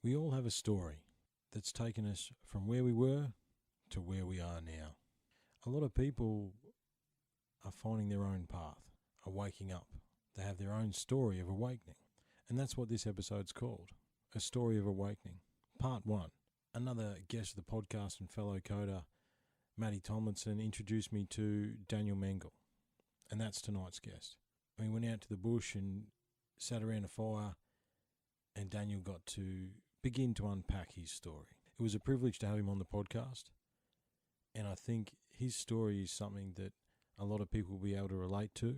We all have a story that's taken us from where we were to where we are now. A lot of people are finding their own path, are waking up. They have their own story of awakening. And that's what this episode's called, A Story of Awakening. Part 1. Another guest of the podcast and fellow coder, Matty Tomlinson, introduced me to Daniel Mengel. And that's tonight's guest. We went out to the bush and sat around a fire, and Daniel got to begin to unpack his story. It was a privilege to have him on the podcast, and I think his story is something that a lot of people will be able to relate to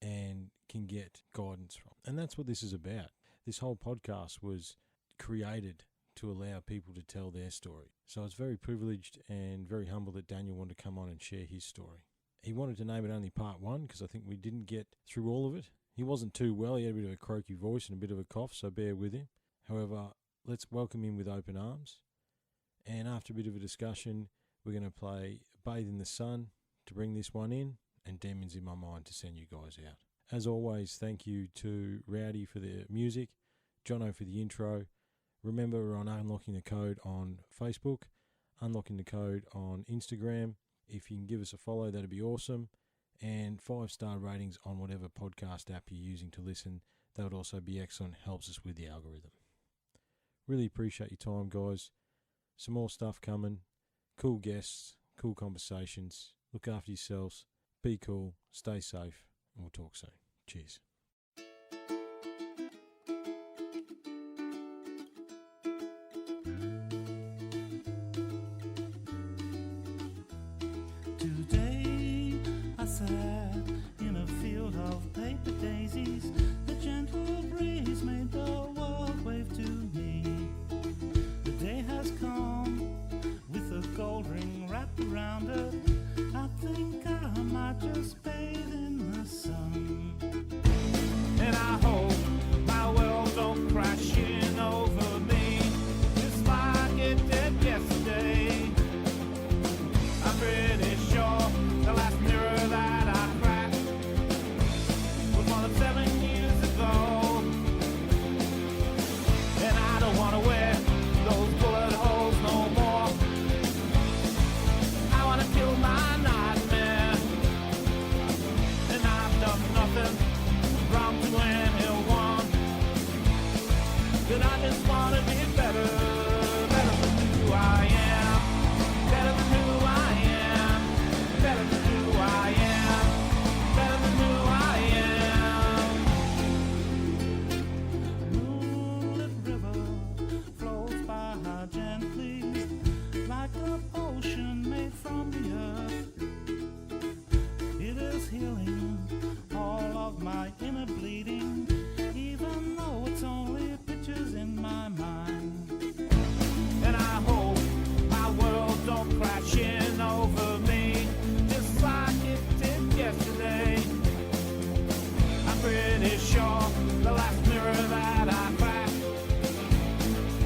and can get guidance from. And that's what this is about. This whole podcast was created to allow people to tell their story. So I was very privileged and very humbled that Daniel wanted to come on and share his story. He wanted to name it only part 1 because I think we didn't get through all of it. He wasn't too well. He had a bit of a croaky voice and a bit of a cough, so bear with him. However, let's welcome him with open arms. And after a bit of a discussion, we're going to play Bathe in the Sun to bring this one in, and Demons in My Mind to send you guys out. As always, thank you to Rowdy for the music, Jono for the intro. Remember, we're on Unlocking the Code on Facebook, Unlocking the Code on Instagram. If you can give us a follow, that'd be awesome. And 5-star ratings on whatever podcast app you're using to listen. That would also be excellent. Helps us with the algorithm. Really appreciate your time, guys. Some more stuff coming. Cool guests, cool conversations. Look after yourselves. Be cool. Stay safe. And we'll talk soon. Cheers. Today I sat in a field of paper daisies. The gentle breeze made the world wave to me. The day has come with a gold ring wrapped around it. I think I might just bathe in the sun. And I hope my world don't crash in over me, just like it did yesterday. I'm pretty sure the last mirror that I cracked was more than 7 years ago. And I don't want to wear those bullet holes no more. I want to kill my nightmare. And I've done nothing wrong to anyone. But I just want to be better, better than who I am, better than who I am, better than who I am, better than who I am. Moonlit river flows by gently, like a potion made from the earth. It is healing all of my inner bleeding, even though it's only pictures in my mind. And I hope my world don't crash in over me, just like it did yesterday. I'm pretty sure the last mirror that I cracked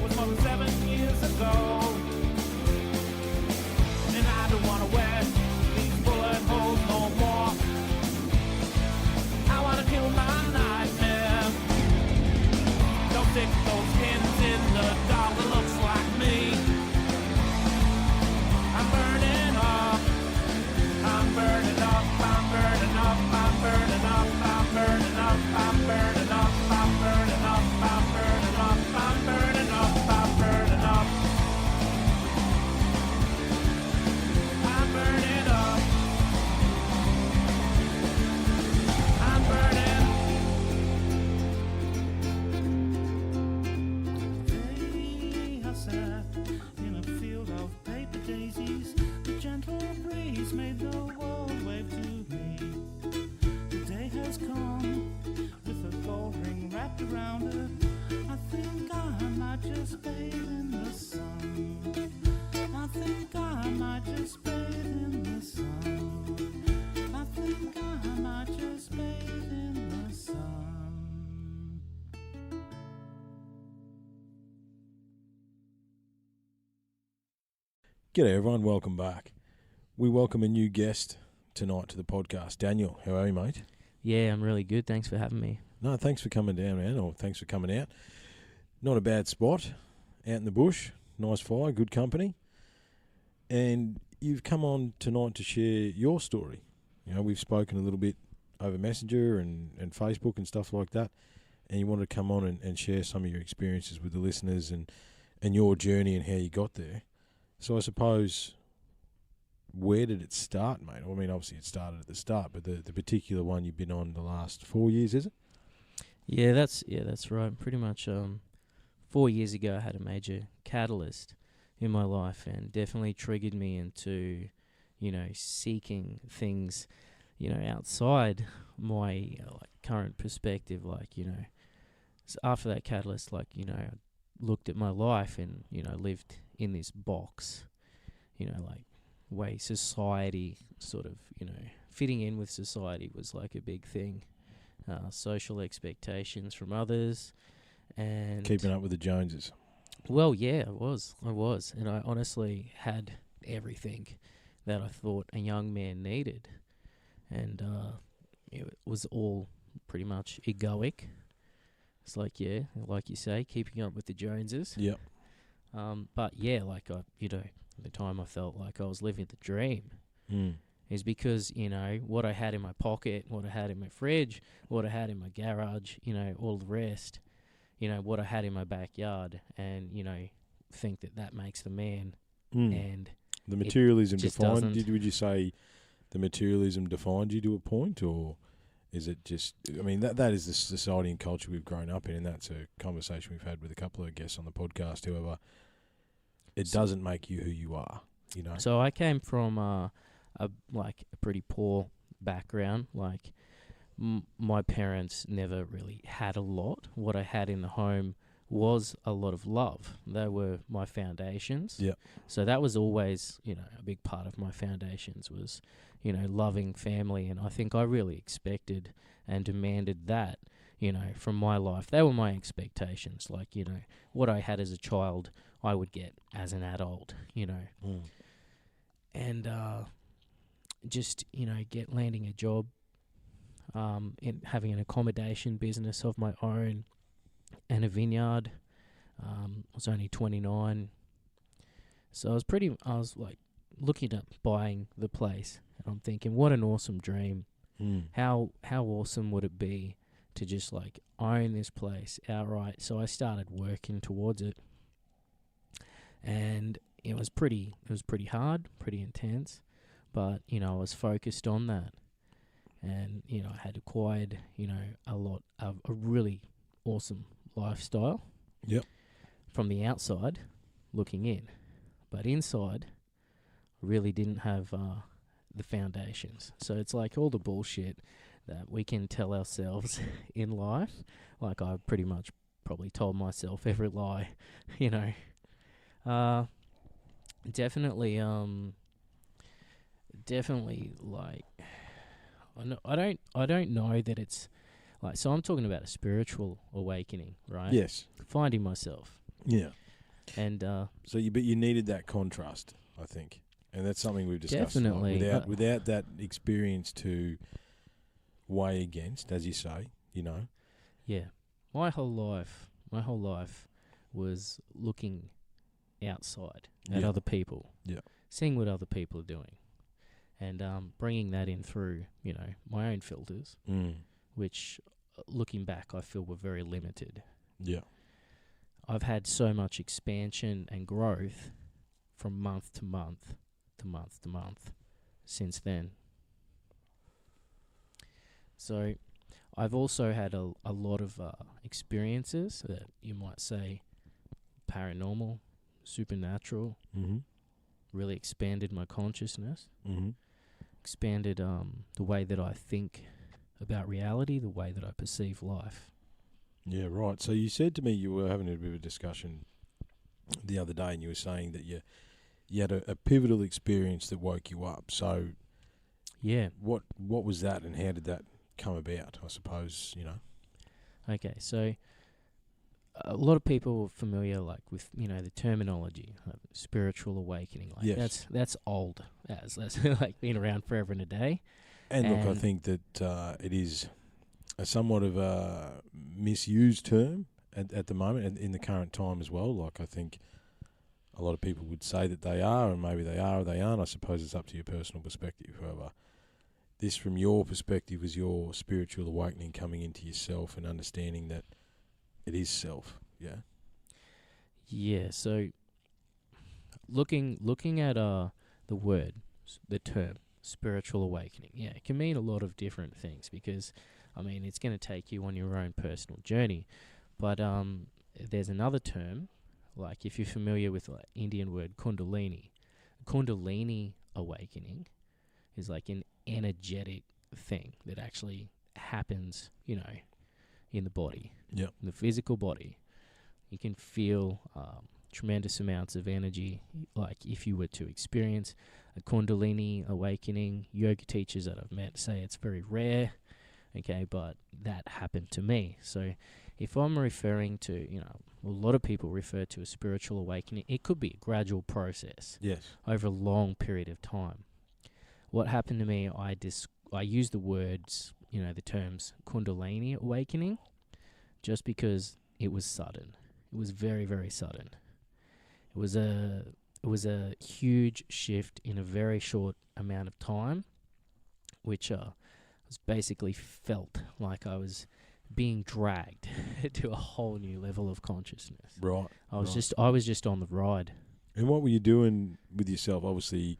was more than 7 years ago. And I don't want to wear these bullet holes no more. I want to kill my nightmare. Don't stick those pins in the dark that looks like me. I'm burning up, I'm burning up, I'm burning up, I'm burning up, I'm burning up, I'm burning up, I'm burning up, I'm burning up, I'm burning up, I'm burning up, I'm burning up, I'm burning. Hey, I sat in a field of paper daisies. The gentle breeze made the world wave to me. The day has come with a gold ring wrapped around it. I think I might just bathe in the sun. I think I might just bathe in the sun. I think I might just bathe in the sun. G'day everyone, welcome back. We welcome a new guest tonight to the podcast. Daniel, how are you, mate? Yeah, I'm really good. Thanks for having me. No, thanks for coming down, man, or thanks for coming out. Not a bad spot. out in the bush, nice fire, good company. And you've come on tonight to share your story. You know, we've spoken a little bit over Messenger and Facebook and stuff like that. And you wanted to come on and share some of your experiences with the listeners and your journey and how you got there. So I suppose, where did it start, mate? I mean, obviously it started at the start, but the particular one you've been on the last 4 years, is it? Yeah, that's right. Pretty much 4 years ago I had a major catalyst in my life and definitely triggered me into, you know, seeking things, you know, outside my current perspective. Like, you know, so after that catalyst, like, you know, I looked at my life and, you know, lived in this box, you know, like way society sort of, you know, fitting in with society was like a big thing. Social expectations from others and Keeping up with the Joneses. Well, yeah, I was, and I honestly had everything that I thought a young man needed, and it was all pretty much egoic. It's like, yeah, like you say, keeping up with the Joneses. Yep. But yeah, like you know, at the time I felt like I was living the dream. Mm. Is because, you know, what I had in my pocket, what I had in my fridge, what I had in my garage, you know, all the rest, you know, what I had in my backyard, and, you know, think that makes the man. And the materialism just defined, doesn't. would you say the materialism defined you to a point, or is it just, I mean, that is the society and culture we've grown up in, and that's a conversation we've had with a couple of guests on the podcast. However, it doesn't make you who you are, you know. So I came from a pretty poor background. Like my parents never really had a lot. What I had in the home was a lot of love. They were my foundations. Yeah. So that was always, you know, a big part of my foundations was, you know, loving family. And I think I really expected and demanded that, you know, from my life. They were my expectations. Like, you know, what I had as a child, I would get as an adult, you know. And just, you know, landing a job, in having an accommodation business of my own and a vineyard. I was only 29. So I was like looking at buying the place, and I'm thinking, what an awesome dream. How awesome would it be to just like own this place outright? So I started working towards it, and it was pretty hard, pretty intense, but, you know, I was focused on that, and, you know, I had acquired, you know, a lot of a really awesome lifestyle. Yep. From the outside looking in, but inside really didn't have the foundations. So it's like all the bullshit that we can tell ourselves in life. Like I pretty much probably told myself every lie, you know. Definitely like I don't know that it's like, so I'm talking about a spiritual awakening, right? Yes. Finding myself. Yeah. And but you needed that contrast, I think, and that's something we've discussed. Definitely. Without that experience to weigh against, as you say, you know. Yeah, my whole life was looking outside at other people, seeing what other people are doing, and bringing that in through, you know, my own filters, which, looking back, I feel were very limited. Yeah. I've had so much expansion and growth from month to month to month to month since then. So I've also had a lot of experiences that you might say paranormal, supernatural, really expanded my consciousness, expanded the way that I think about reality, the way that I perceive life. Yeah, right. So you said to me you were having a bit of a discussion the other day, and you were saying that you had a pivotal experience that woke you up. So yeah, what was that, and how did that come about, I suppose, you know? Okay, so a lot of people are familiar, like, with, you know, the terminology of spiritual awakening. Like, yes. that's old. That's like been around forever and a day. And look, I think that it is a somewhat of a misused term, at the moment and in the current time as well. Like, I think a lot of people would say that they are, and maybe they are or they aren't. I suppose it's up to your personal perspective. However, this from your perspective was your spiritual awakening coming into yourself and understanding that it is self. Yeah. Yeah. So looking at the word, the term spiritual awakening, yeah, it can mean a lot of different things because, I mean, it's going to take you on your own personal journey. But there's another term, like if you're familiar with like Indian word kundalini. Kundalini awakening is like an energetic thing that actually happens, you know, in the body, Yep. in the physical body. You can feel tremendous amounts of energy. Like if you were to experience a kundalini awakening, yoga teachers that I've met say it's very rare, okay, but that happened to me. So if I'm referring to, you know, a lot of people refer to a spiritual awakening, it could be a gradual process Yes. over a long period of time. What happened to me, I use the words, you know, the terms kundalini awakening just because it was sudden. It was very, very sudden. It was a huge shift in a very short amount of time, which was basically felt like I was being dragged to a whole new level of consciousness. Right. I was right. just on the ride. And what were you doing with yourself? Obviously,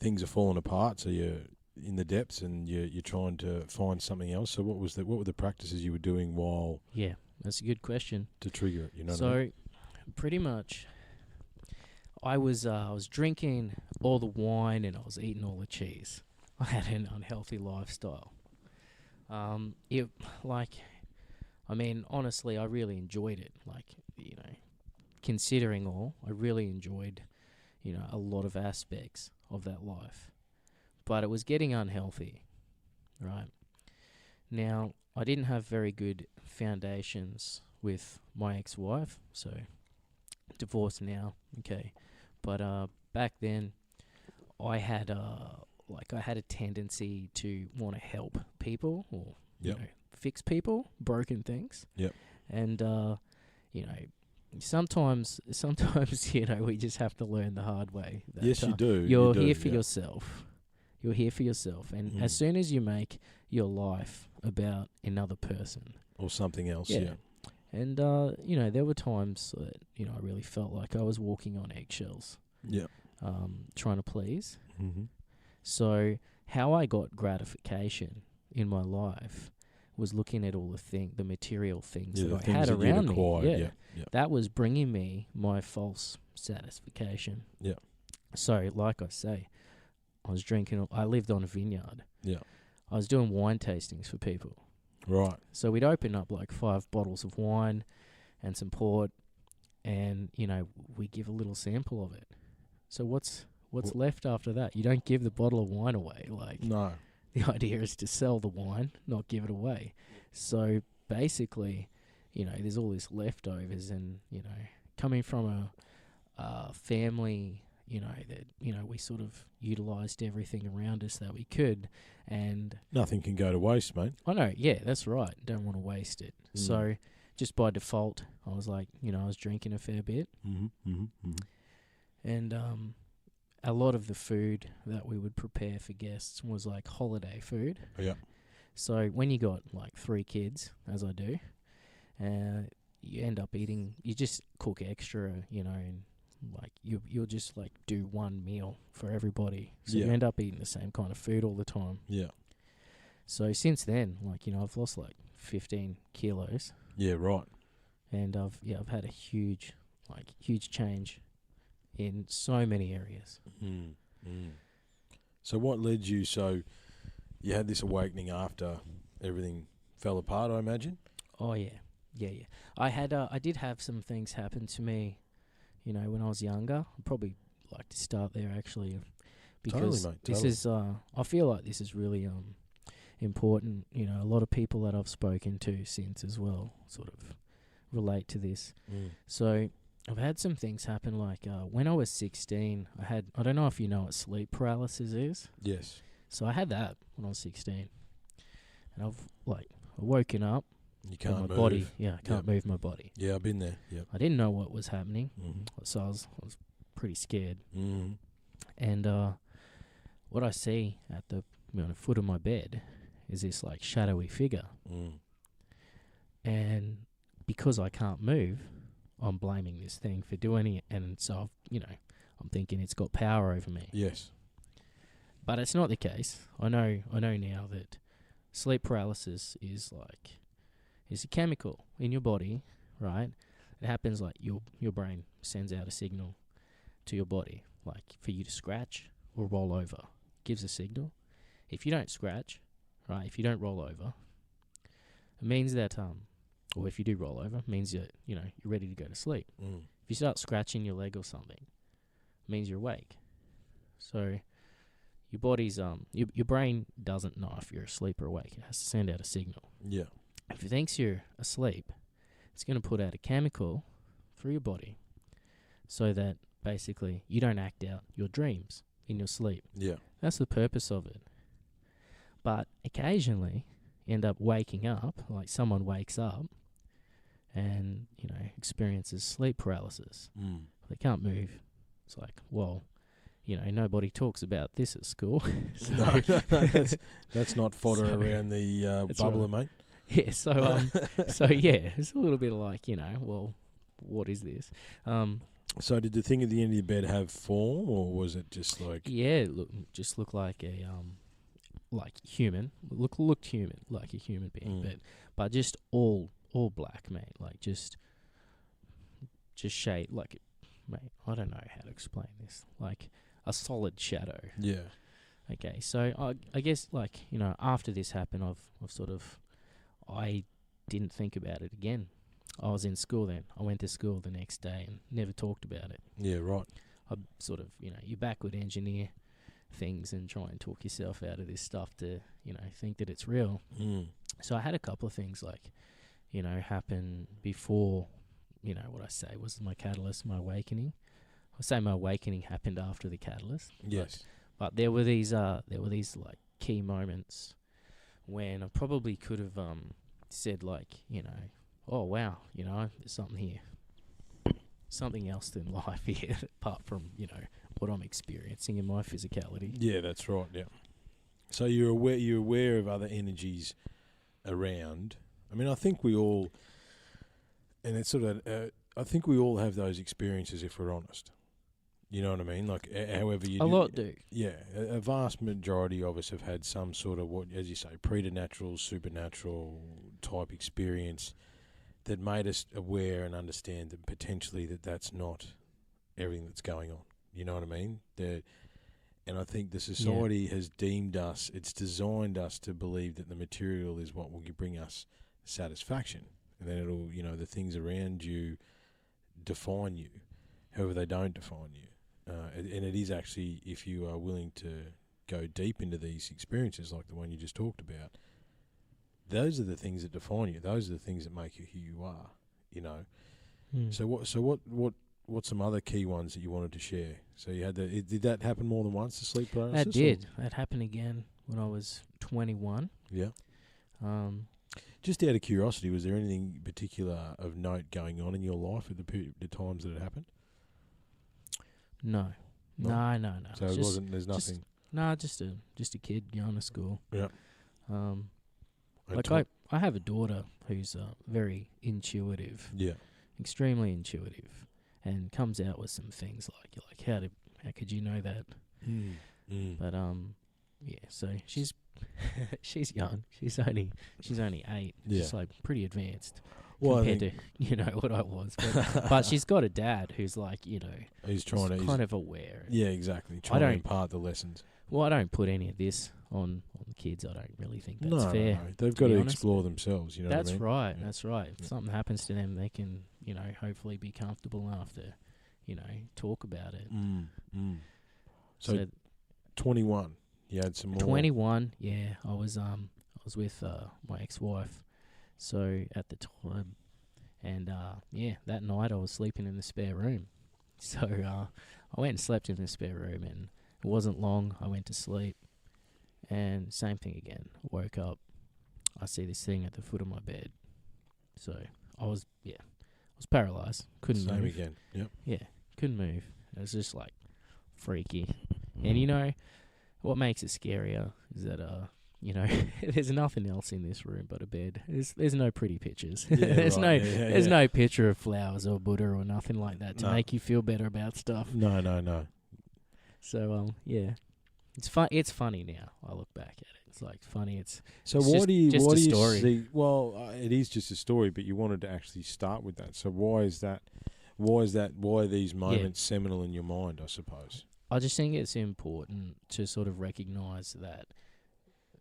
things are falling apart, so you're in the depths and you're trying to find something else. So what were the practices you were doing while Yeah, that's a good question. to trigger it? You know So, what I mean? pretty much, I was drinking all the wine and I was eating all the cheese. I had an unhealthy lifestyle. Honestly, I really enjoyed it. Like, you know, considering all, I really enjoyed, you know, a lot of aspects of that life. But it was getting unhealthy, right? Now, I didn't have very good foundations with my ex-wife, so divorced now, okay. But back then, I had a tendency to want to help people or you Yep. know, fix people, broken things. Yep. And you know, sometimes you know, we just have to learn the hard way. That, Yes, you do. You're you do, here for yeah. yourself. You're here for yourself, and as Mm. soon as you make your life about another person, Or something else, Yeah. yeah. and you know, there were times that, you know, I really felt like I was walking on eggshells, Yeah. trying to please. Mm-hmm. So how I got gratification in my life was looking at all the material things Yeah, the that I things had that you'd around me. acquired, Yeah. yeah, yeah. That was bringing me my false satisfaction. Yeah. So, like I say, I lived on a vineyard. Yeah. I was doing wine tastings for people. Right. So we'd open up like 5 bottles of wine and some port, and, you know, we give a little sample of it. So what's left after that? You don't give the bottle of wine away. Like, No. the idea is to sell the wine, not give it away. So basically, you know, there's all this leftovers, and, you know, coming from a family, you know, that, you know, we sort of utilised everything around us that we could, and Nothing can go to waste, mate. I know, yeah, that's right. Don't want to waste it. Mm. So just by default, I was like, you know, I was drinking a fair bit, Mm-hmm. Mm-hmm. Mm-hmm. and a lot of the food that we would prepare for guests was like holiday food. Yeah. So when you got like 3 kids, as I do, you end up eating. You just cook extra, you know, and like you'll just like do one meal for everybody. So you Yeah. end up eating the same kind of food all the time. Yeah. So since then, like, you know, I've lost like 15 kilos, Yeah, right. and I've had a huge change in so many areas. Mm. Mm. So what led you, so you had this awakening after everything fell apart, I imagine? Oh yeah. I did have some things happen to me, you know, when I was younger. I'd probably like to start there actually, because Totally, mate, this totally. is I feel like this is really important. You know, a lot of people that I've spoken to since as well sort of relate to this. Mm. So I've had some things happen, like when I was 16, I don't know if you know what sleep paralysis is. Yes. So I had that when I was 16, and I've like woken up You But can't my move. body, I can't Yep. move my body. Yeah, I've been there. Yep. I didn't know what was happening, Mm-hmm. so I was pretty scared. Mm-hmm. And what I see at the foot of my bed is this like shadowy figure, Mm. and because I can't move, I'm blaming this thing for doing it, and so I'm thinking it's got power over me. Yes. But it's not the case. I know now that sleep paralysis is a chemical in your body, right? It happens like your brain sends out a signal to your body, like for you to scratch or roll over. Gives a signal. If you don't scratch, right, if you don't roll over, it means that or if you do roll over, it means that you're ready to go to sleep. Mm. If you start scratching your leg or something, it means you're awake. So your body's your brain doesn't know if you're asleep or awake. It has to send out a signal. Yeah. If it thinks you're asleep, it's going to put out a chemical through your body so that basically you don't act out your dreams in your sleep. Yeah. That's the purpose of it. But occasionally end up waking up, like someone wakes up and, experiences sleep paralysis. Mm. They can't move. It's like, well, nobody talks about this at school. So No, that's not fodder So- around the That's bubbler, right. mate. Yeah, so yeah, it's a little bit like, well, what is this? So did the thing at the end of your bed have form, or was it just like... Yeah, just looked like a like human. Looked human, like a human being, Mm. but just all black, mate. Like just shade, like, mate. I don't know how to explain this. Like a solid shadow. Yeah. Okay, so I guess after this happened, I didn't think about it again. I was in school then. I went to school the next day and never talked about it. Yeah, right. I you backward engineer things and try and talk yourself out of this stuff to, think that it's real. Mm. So I had a couple of things happen before, what I say was my catalyst, my awakening. I say my awakening happened after the catalyst. Yes. But there were these like key moments when I probably could have said oh wow, there's something here. Something else in life here apart from, what I'm experiencing in my physicality. Yeah, that's right. Yeah. So you're aware of other energies around. I mean, I think we all, and it's sort of, I think we all have those experiences if we're honest. You know what I mean? Like, however you A lot do. Yeah, a vast majority of us have had some sort of, what, as you say, preternatural, supernatural type experience that made us aware and understand that potentially that's not everything that's going on. You know what I mean? And I think the society has deemed us, it's designed us to believe that the material is what will bring us satisfaction. And then it'll, the things around you define you. However, they don't define you. And it is actually, if you are willing to go deep into these experiences like the one you just talked about, those are the things that define you. Those are the things that make you who you are, So what's some other key ones that you wanted to share? So you had did that happen more than once, the sleep paralysis? That did. That happened again when I was 21. Yeah. Um, Just out of curiosity, was there anything particular of note going on in your life at the times that it happened? no. No? No. So it wasn't. There's just- nothing. No, just a kid going to school. Yeah. I have a daughter who's very intuitive, Yeah. extremely intuitive, and comes out with some things like how could you know that? Mm. But yeah. So she's she's young. She's only 8. Yeah. She's like pretty advanced Well, I compared to what I was. But she's got a dad who's he's trying to. kind of aware. Yeah, exactly. Trying to don't- impart the lessons. Well, I don't put any of this on the kids. I don't really think that's No, fair. no, they've got be to honest. explore themselves. You know That's what I mean? right. Yeah. That's right. If Yeah. something happens to them, they can, hopefully be comfortable enough to, talk about it. Mm. So 21. You had some more. 21. Yeah, I was with my ex-wife. So at the time, and that night I was sleeping in the spare room. So I went and slept in the spare room, and it wasn't long. I went to sleep, and same thing again. Woke up. I see this thing at the foot of my bed. So I was paralyzed. Couldn't Same move. again. Yep. Yeah, couldn't move. It was just like freaky. And you know what makes it scarier is that there's nothing else in this room but a bed. There's no pretty pictures. Yeah, there's right. there's no picture of flowers or Buddha or nothing like that to No. make you feel better about stuff. No. So yeah, it's fun. It's funny now. I look back at it. It's like funny. So It's why just- do you just why a do you story. see? Well, it is just a story, but you wanted to actually start with that. So why is that? Why are these moments seminal in your mind? I suppose. I just think it's important to sort of recognise that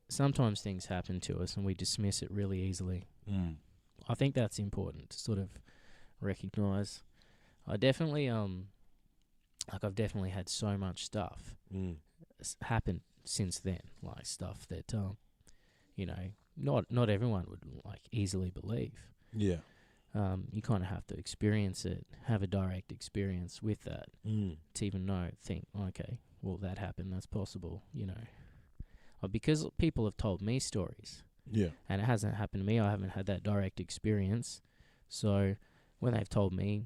sometimes things happen to us and we dismiss it really easily. Mm. I think that's important to sort of recognise. I definitely I've definitely had so much stuff Mm. happen since then, like stuff that not everyone would like easily believe. Yeah. You kind of have to experience it, have a direct experience with that Mm. to even think, okay, well that happened, that's possible, because people have told me stories. Yeah. And it hasn't happened to me. I haven't had that direct experience. So when they've told me,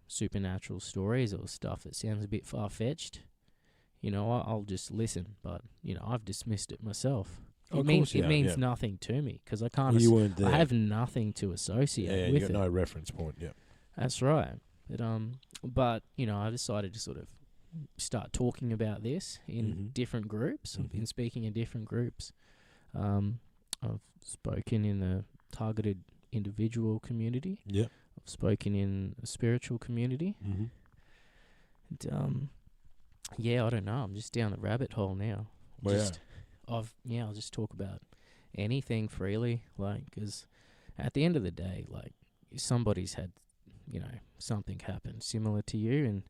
supernatural stories or stuff that sounds a bit far-fetched, I'll just listen. But, I've dismissed it myself. Of It course you have, means yeah. nothing to me because I can't. Well, you weren't there. I have nothing to Yeah, associate you with got it. no reference point. Yeah. That's right. But I decided to sort of start talking about this in Mhm. different groups. I've been Mhm. speaking in different groups. I've spoken in the targeted individual community. Yeah. I've spoken in a spiritual community. Mm-hmm. And, I don't know. I'm just down the rabbit hole now. Well, I'll just talk about anything freely, because at the end of the day, if somebody's had, something happen similar to you and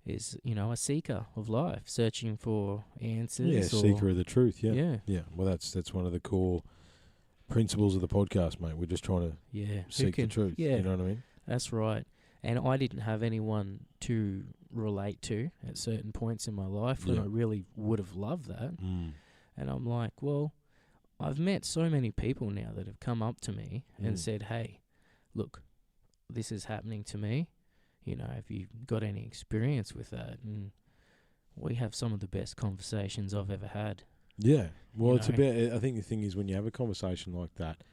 is, a seeker of life, searching for answers. yeah, or, seeker of the truth. Yeah. Yeah. Yeah. Well, that's one of the core principles of the podcast, mate. We're just trying to Yeah. Who seek the can- truth. Yeah. You know what I mean? That's right. And I didn't have anyone to relate to at certain points in my life when Yeah. I really would have loved that. Mm. And I'm like, well, I've met so many people now that have come up to me and Mm. said, hey, look, this is happening to me. Have you got any experience with that? And we have some of the best conversations I've ever had. Yeah. Well, You it's know? about. I think the thing is when you have a conversation like that,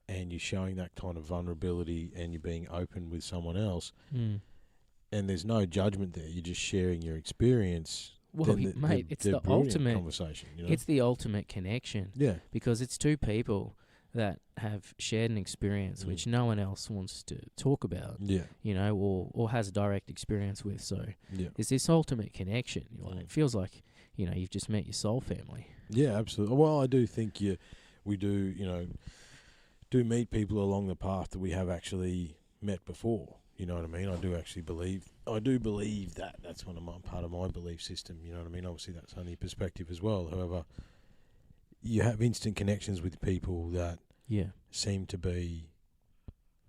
and you're showing that kind of vulnerability, and you're being open with someone else, Mm. and there's no judgment there. You're just sharing your experience. Well, then mate, it's they're the brilliant ultimate. conversation. You know? It's the ultimate connection. yeah. Because it's two people that have shared an experience Mm. which no one else wants to talk about, Yeah. or has direct experience with. So Yeah. it's this ultimate connection. Mm. It feels like, you've just met your soul family. Yeah, absolutely. Well, I do think we do meet people along the path that we have actually met before. You know what I mean? I do believe that. That's part of my belief system. You know what I mean? Obviously, that's only perspective as well. However, you have instant connections with people that Yeah. seem to be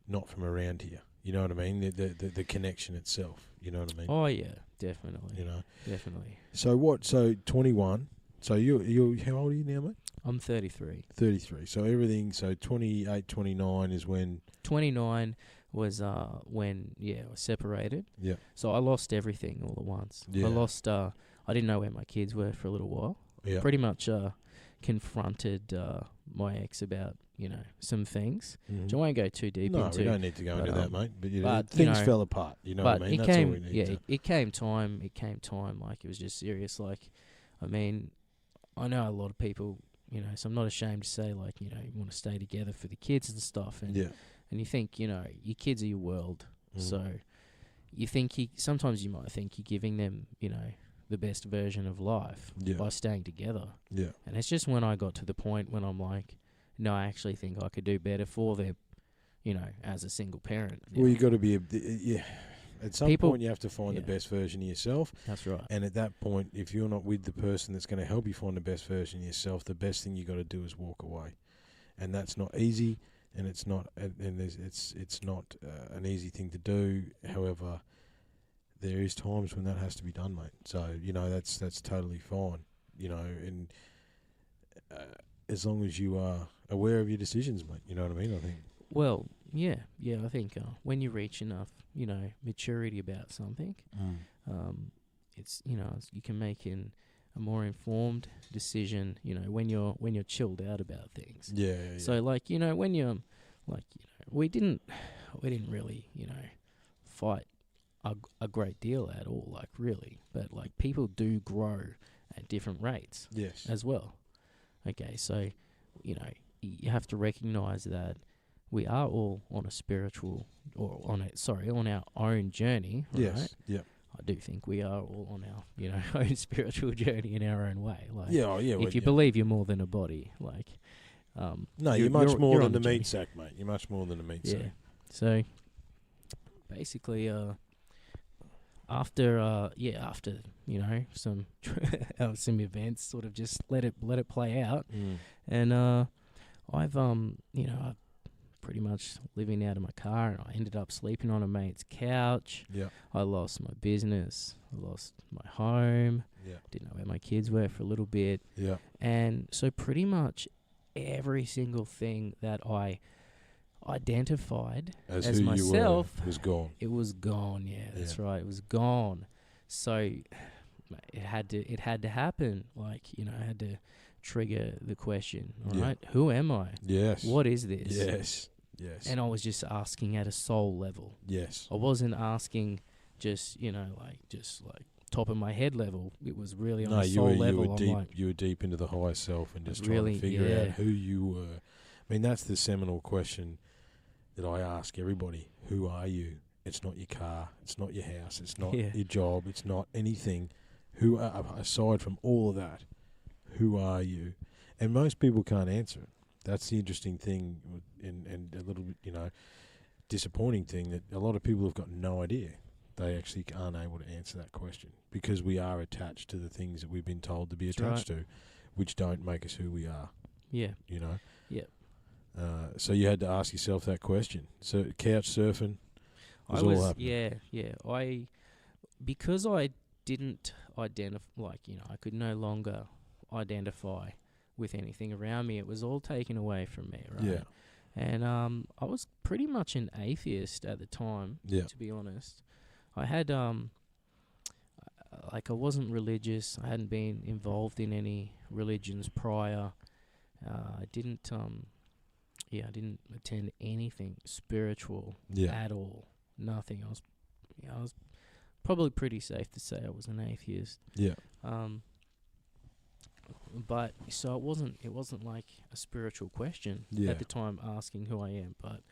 not from around here. You know what I mean? The connection itself. You know what I mean? Oh yeah, definitely. You know. Definitely. So what? So 21. So you how old are you now, mate? I'm 33. 33. So everything. So 28, 29 is when. 29 was when I was separated. Yeah. So I lost everything all at once. Yeah. I lost. I didn't know where my kids were for a little while. Yeah. Pretty much confronted my ex about some things. Mhm. Which I won't go too deep No, into. we don't need to go into but, that, mate. But, but, things fell apart. You know but what I mean? it That's came. all we need. Yeah, to. it came time. Like it was just serious. Like, I mean, I know a lot of people. So I'm not ashamed to say, like, you want to stay together for the kids and stuff. And Yeah. and you think, your kids are your world. Mhm. So you think sometimes you might think you're giving them, the best version of life Yeah. by staying together. Yeah. And it's just when I got to the point when I'm like, no, I actually think I could do better for them, as a single parent. Well, you got to be yeah. At some People- point, you have to find the yeah. best version of yourself. That's right. And at that point, if you're not with the person that's going to help you find the best version of yourself, the best thing you got to do is walk away, and that's not easy, and it's not, it's not an easy thing to do. However, there is times when that has to be done, mate. So that's totally fine. And as long as you are aware of your decisions, mate. You know what I mean? I think. Well, yeah. I think when you reach enough, maturity about something, it's you can make a more informed decision. When you're chilled out about things. Yeah. So when you're we didn't really fight a great deal at all, really, but people do grow at different rates Yes. as well. Okay, so you have to recognize that we are all on a spiritual on our own journey, right? Yes. Yeah. I do think we are all on our own spiritual journey in our own way. Well, If you believe you're more than a body, no, you're much more you're than on the the journey. meat sack, mate. You're much more than the meat Yeah. sack. So basically, after some some events, sort of just let it play out, and I've pretty much living out of my car, and I ended up sleeping on a mate's couch. Yeah. I lost my business. I lost my home. Yeah. Didn't know where my kids were for a little bit. Yeah. And so pretty much every single thing that I identified As as who myself, you were was gone. it was gone. Yeah, that's right. It was gone. So it had to happen. I had to trigger the question. All right, who am I? Yes. What is this? Yes. Yes. And I was just asking at a soul level. Yes. I wasn't asking just top of my head level. It was really on a soul level. You were deep into the higher self and just really, trying to figure out who you were. I mean, that's the seminal question that I ask everybody. Who are you? It's not your car. It's not your house. It's not your job. It's not anything. Who aside from all of that, who are you? And most people can't answer it. That's the interesting thing, and a little bit, disappointing thing, that a lot of people have got no idea. They actually aren't able to answer that question because we are attached to the things that we've been told to be attached to, which don't make us who we are. Yeah. Yeah. So you had to ask yourself that question. So couch surfing was all happening. Yeah. Because I didn't identify, I could no longer identify with anything around me. It was all taken away from me, right? Yeah. And I was pretty much an atheist at the time, to be honest. I had I wasn't religious. I hadn't been involved in any religions prior. I didn't attend anything spiritual at all. Nothing. I was probably pretty safe to say I was an atheist. Yeah. But so it wasn't like a spiritual question at the time asking who I am, but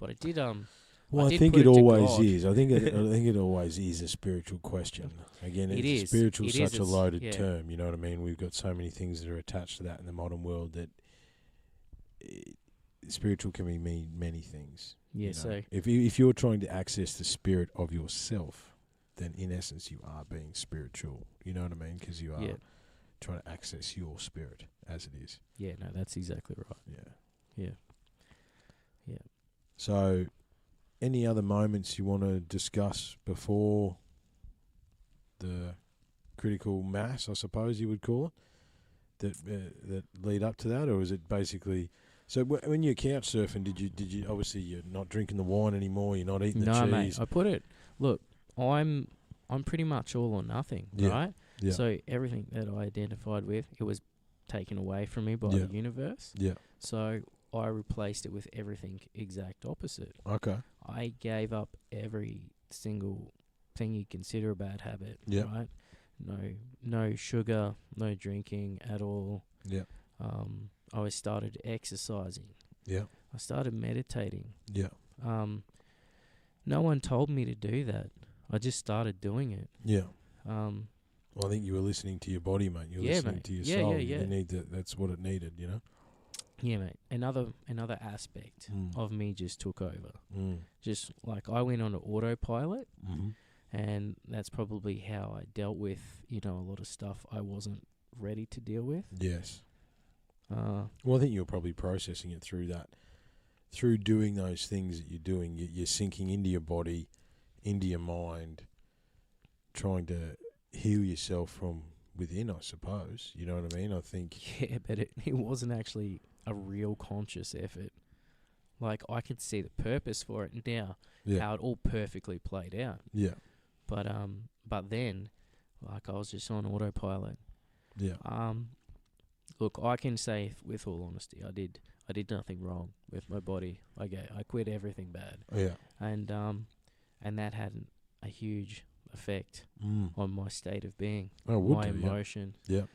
I did Well, I think it always is. I think it always is a spiritual question. Again, spiritual is such a loaded term. You know what I mean? We've got so many things that are attached to that in the modern world that spiritual can mean many things. Yeah. So if you're trying to access the spirit of yourself, then in essence you are being spiritual. You know what I mean? Because you are trying to access your spirit as it is. Yeah. No, that's exactly right. Yeah. So, any other moments you want to discuss before the critical mass, I suppose you would call it, that lead up to that, or is it basically? So when you're couch surfing, did you obviously you're not drinking the wine anymore, you're not eating the cheese. No, mate. I'm pretty much all or nothing, right? Yeah. So everything that I identified with, it was taken away from me by the universe. Yeah. So I replaced it with everything exact opposite. Okay. I gave up every single thing you consider a bad habit. Yeah. Right. No sugar, no drinking at all. Yeah. I started exercising. Yeah. I started meditating. Yeah. No one told me to do that. I just started doing it. Yeah. Well, I think you were listening to your body, mate. You're listening to your soul. Yeah. You need that. That's what it needed, Yeah, mate. Another aspect of me just took over. Just like I went on an autopilot, and that's probably how I dealt with, a lot of stuff I wasn't ready to deal with. Yes. Well, I think you're probably processing it through that. Through doing those things that you're doing, you're sinking into your body, into your mind, trying to heal yourself from within, I suppose. You know what I mean? I think. Yeah, but it wasn't actually a real conscious effort. Like, I could see the purpose for it now, Yeah. how it all perfectly played out. Yeah. But then, like, I was just on autopilot. Yeah. Look, I can say with all honesty, I did nothing wrong with my body. I quit everything bad, Yeah. and that had a huge effect Mm. on my state of being, Oh, would my do, yeah. emotion. Yeah.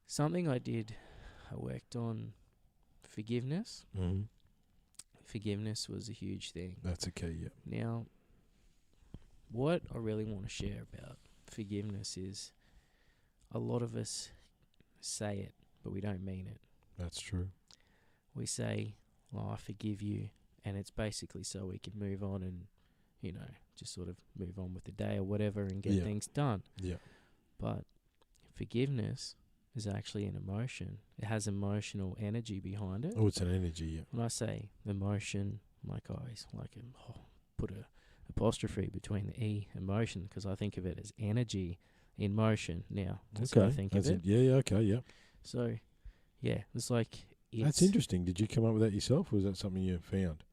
Something I did, I worked on forgiveness. Mm. Forgiveness was a huge thing. That's a key, yeah. Now, what I really want to share about forgiveness is a lot of us say it, but we don't mean it. That's true. We say, well, I forgive you, and it's basically so we can move on and, you know, just sort of move on with the day or whatever and get Yeah. things done. Yeah. But forgiveness is actually an emotion. It has emotional energy behind it. Oh, it's an energy, yeah. When I say emotion, my guys like put a apostrophe between the E, emotion, because I think of it as energy in motion now. That's what I think That's of it. Yeah, okay, yeah. So, yeah, it's like... That's interesting. Did you come up with that yourself, or was that something you found?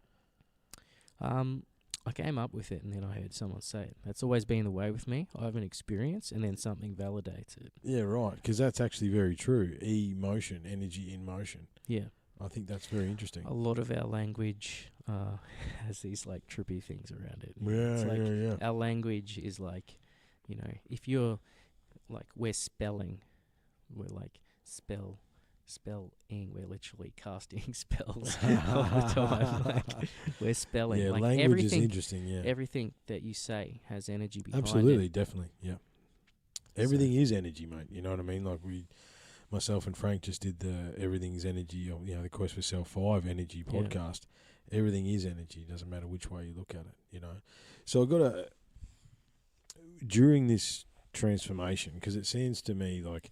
I came up with it and then I heard someone say it. That's always been the way with me. I have an experience and then something validates it. Yeah, right, because that's actually very true. Emotion, energy in motion. Yeah. I think that's very interesting. A lot of our language has these like trippy things around it. Yeah, It's like yeah. our language is like, you know, if you're like, we're spelling, we're like spelling, we're literally casting spells all the time. Like, we're spelling. Yeah, like language is everything, interesting, yeah. everything that you say has energy behind Absolutely, it. definitely, yeah. Everything is energy, mate. You know what I mean? Like myself and Frank just did the Everything's Energy, or, you know, the Quest for Self 5 Energy Yeah. podcast. Everything is energy. Doesn't matter which way you look at it, you know. So I got during this transformation, because it seems to me like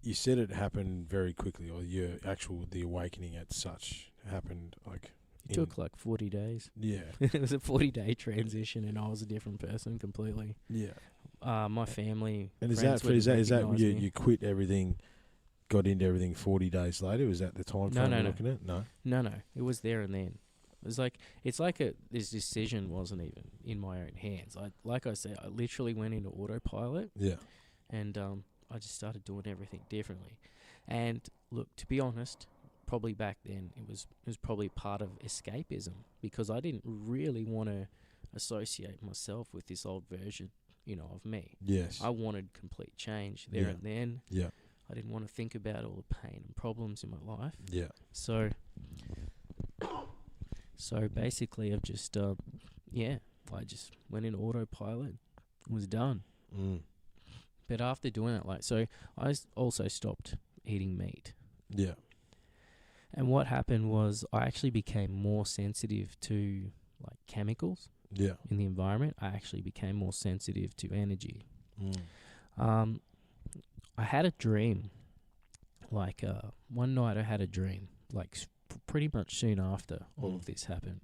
you said it happened very quickly, or the awakening as such happened like... It took like 40 days. Yeah. It was a 40-day transition and I was a different person completely. Yeah. My family, And is friends that wouldn't recognise me. you quit everything, got into everything 40 days later? Was that the time frame you're looking at? No. No, it was there and then. It was like, it's like this decision wasn't even in my own hands. Like I said, I literally went into autopilot Yeah. and I just started doing everything differently. And look, to be honest, probably back then it was probably part of escapism, because I didn't really want to associate myself with this old version, you know, of me. Yes. I wanted complete change there and then. Yeah. I didn't want to think about all the pain and problems in my life. Yeah. So basically I've just, I just went in autopilot, was done. Mm. But after doing it, so I also stopped eating meat. Yeah. And what happened was I actually became more sensitive to like chemicals Yeah. in the environment. I actually became more sensitive to energy. Mm. I had a dream. One night I had a dream, pretty much soon after all of this happened.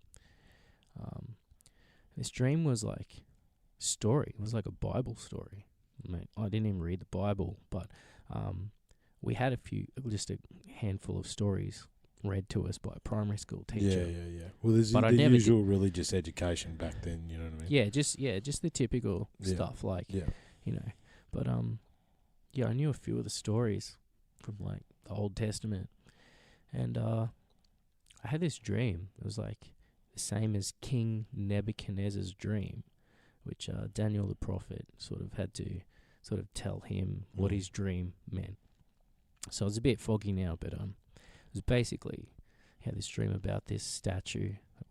This dream was like story. It was like a Bible story. I didn't even read the Bible, but we had just a handful of stories read to us by a primary school teacher. Yeah. Well, there's But I the never usual religious education back then, you know what I mean? Just the typical stuff, Yeah. you know. But I knew a few of the stories from like the Old Testament, and I had this dream. It was like the same as King Nebuchadnezzar's dream, which Daniel the prophet sort of had to sort of tell him what his dream meant. So it's a bit foggy now, but it was basically, he had this dream about this statue that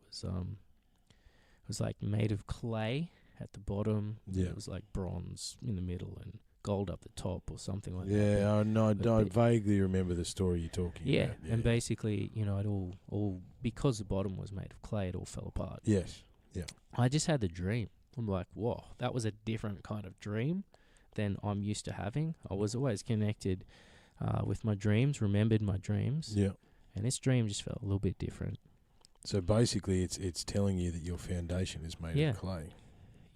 was like made of clay at the bottom. Yeah. It was like bronze in the middle and gold up the top or something like that. Yeah, I But vaguely remember the story you're talking Yeah, about. and basically, you know, it all because the bottom was made of clay, it all fell apart. Yes. I just had the dream. I'm like, whoa, that was a different kind of dream than I'm used to having. I was always connected with my dreams, remembered my dreams, Yeah. and this dream just felt a little bit different. So basically, it's telling you that your foundation is made of clay.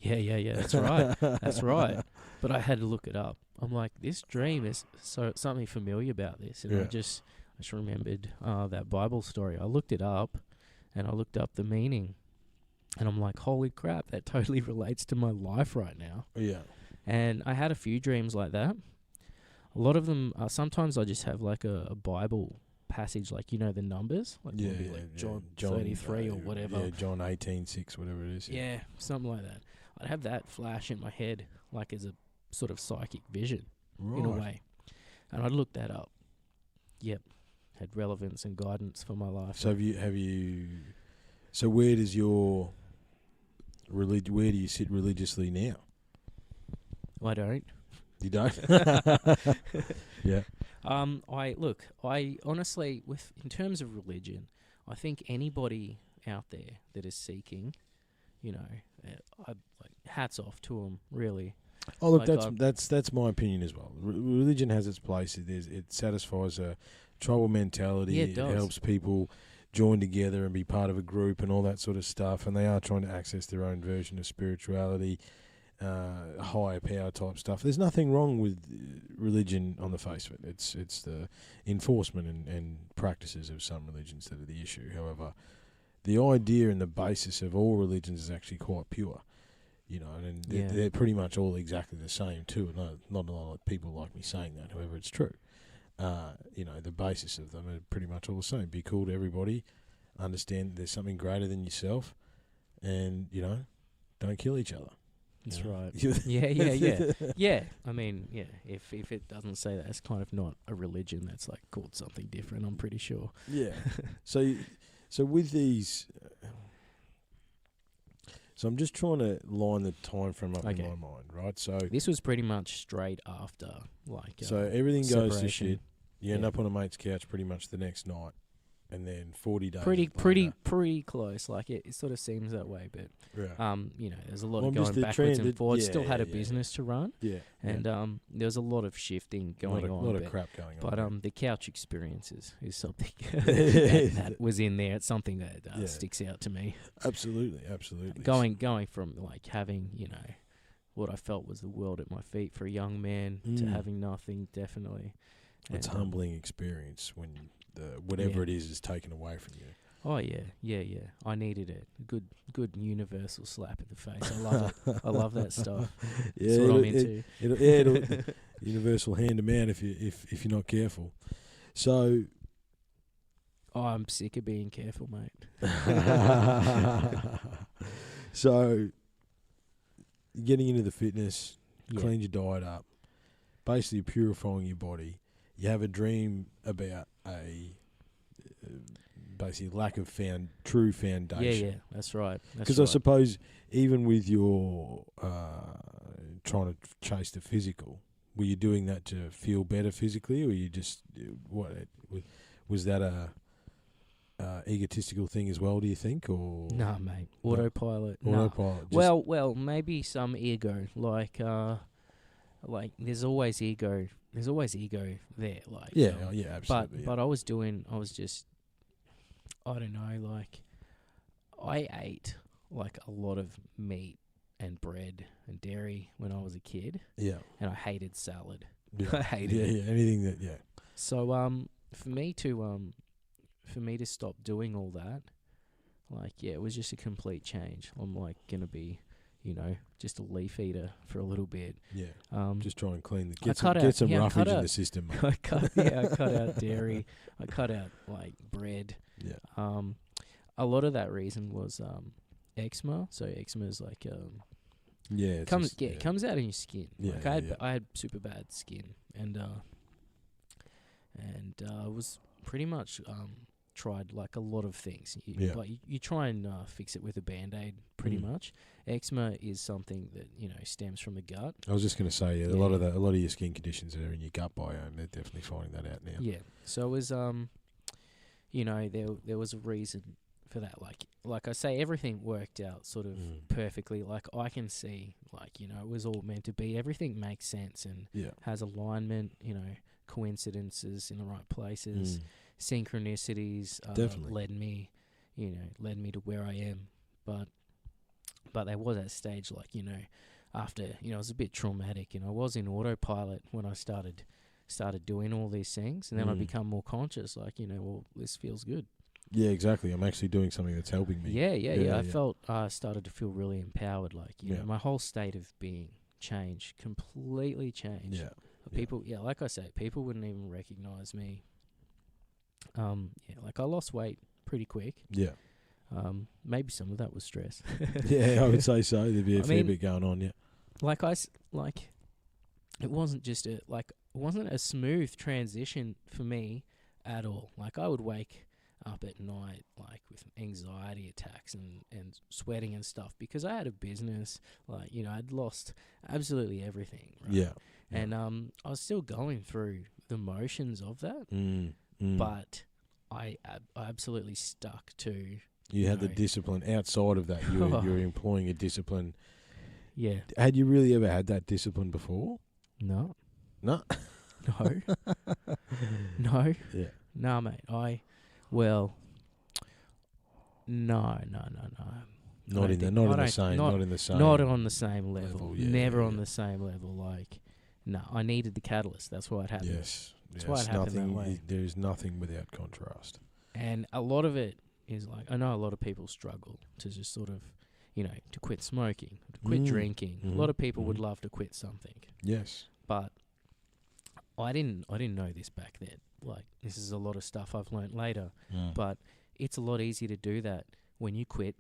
Yeah, that's right. That's right. But I had to look it up. I'm like, this dream is something familiar about this, and I I just remembered that Bible story. I looked it up, and I looked up the meaning, and I'm like, holy crap, that totally relates to my life right now. Yeah. And I had a few dreams like that. A lot of them, sometimes I just have like a Bible passage, like, you know, the numbers, like Yeah, maybe like John 33 or whatever. Yeah, John 18:6, whatever it is. Yeah, something like that. I'd have that flash in my head, like as a sort of psychic vision, Right. in a way. And I'd look that up. Yep, had relevance and guidance for my life. So have you? So where does your religion? Where do you sit religiously now? I don't. You don't. Yeah. I honestly, in terms of religion, I think anybody out there that is seeking, you know, I like hats off to them, really. Oh, look, Like that's my opinion as well. Religion has its place. It satisfies a tribal mentality. Yeah, it does. Helps people join together and be part of a group and all that sort of stuff. And they are trying to access their own version of spirituality, higher power type stuff. There's nothing wrong with religion on the face of it. It's the enforcement and practices of some religions that are the issue. However, the idea and the basis of all religions is actually quite pure. You know, and they're pretty much all exactly the same too. Not a lot of people like me saying that. However, it's true. You know, the basis of them are pretty much all the same. Be cool to everybody. Understand there's something greater than yourself, and you know, don't kill each other. That's You know? right. Yeah. Yeah. I mean, yeah. If it doesn't say that, it's kind of not a religion. That's like called something different. I'm pretty sure. Yeah. So with these. So I'm just trying to line the time frame up in my mind, right? So This was pretty much straight after, like. so everything goes to separation. shit. You end Yeah. up on a mate's couch pretty much the next night, and then 40 days. Pretty close. Like it sort of seems that way, but Yeah. you know, there's a lot Well, of just going the backwards trend- and forwards. yeah, Still had a yeah, business to run, Yeah. and there was a lot of shifting going on. A lot of but- crap going on. But the couch experiences is something that was in there. It's something that Yeah. sticks out to me. Absolutely. Going from like having, you know, what I felt was the world at my feet for a young man to Mm. having nothing, definitely. It's a And, humbling experience when whatever Yeah. it is taken away from you. Oh yeah. I needed it. Good universal slap in the face. I love it. I love that stuff. Yeah, That's what I'm into. it'll universal hand them out if you're not careful. So Oh, I'm sick of being careful, mate. so getting into the fitness, Yeah. clean your diet up, basically purifying your body. You have a dream about a basically lack of true foundation. Yeah, that's right. Because I suppose even with your trying to chase the physical, were you doing that to feel better physically, or you just was that a egotistical thing as well? Do you think, or Nah, mate. Autopilot. Nah. autopilot? Well, maybe some ego. Like there's always ego. There's always ego there. Like yeah, absolutely. But I was just, I don't know. Like I ate like a lot of meat and bread and dairy when I was a kid, yeah, and I hated salad. yeah, I hated it. yeah, anything that So for me to stop doing all that, like it was just a complete change. I'm like gonna be, you know, just a leaf eater for a little bit. yeah. Just try and clean I cut get out- some yeah, I roughage cut in out- the system, mate. I cut out dairy. I cut out like bread. Yeah, A lot of that reason was eczema. So eczema is like yeah. It's comes just- it comes out in your skin. Yeah, Like yeah. I had super bad skin, and was pretty much tried like a lot of things. Yeah. Like you try and fix it with a Band-Aid pretty Mm. much. Eczema is something that, you know, stems from the gut. I was just going to say, a Yeah. lot of your skin conditions are in your gut biome. They're definitely finding that out now. Yeah. So it was you know, there was a reason for that. Like I say, everything worked out sort of perfectly. Like I can see, like, you know, it was all meant to be. Everything makes sense and Yeah. has alignment, you know, coincidences in the right places, Mm. synchronicities Definitely. led me to where I am. But there was that stage, like, you know, after, you know, it was a bit traumatic, and I was in autopilot when I started started doing all these things, and then I Mm. become more conscious. Like, well, this feels good. Yeah, exactly. I'm actually doing something that's helping me. Yeah. I felt started to feel really empowered. Like, Yeah. my whole state of being changed, completely changed. Yeah. People, like I say, people wouldn't even recognize me. Like I lost weight pretty quick. Yeah. Maybe some of that was stress. Yeah, I would say so. There'd be a I fair mean, bit going on, yeah. Like it wasn't just it wasn't a smooth transition for me at all. Like I would wake up at night like with anxiety attacks and sweating and stuff because I had a business. Like, I'd lost absolutely everything. Right? Yeah. And I was still going through the motions of that, Mm. but I absolutely stuck to. You had the know. discipline outside of that. You were employing a discipline. Yeah. Had you really ever had that discipline before? No. No. No. No. Yeah. No, mate. No. Not in the same Not on the same level. level, yeah, Never yeah, on yeah. the same level. Like, no, I needed the catalyst. That's why it happened. Yes. That's why it happened that way. There is nothing without contrast. And a lot of it is like, I know a lot of people struggle to just sort of, to quit smoking, to quit drinking. A lot of people would love to quit something. Yes. But I didn't know this back then. Like, this is a lot of stuff I've learnt later. But it's a lot easier to do that when you quit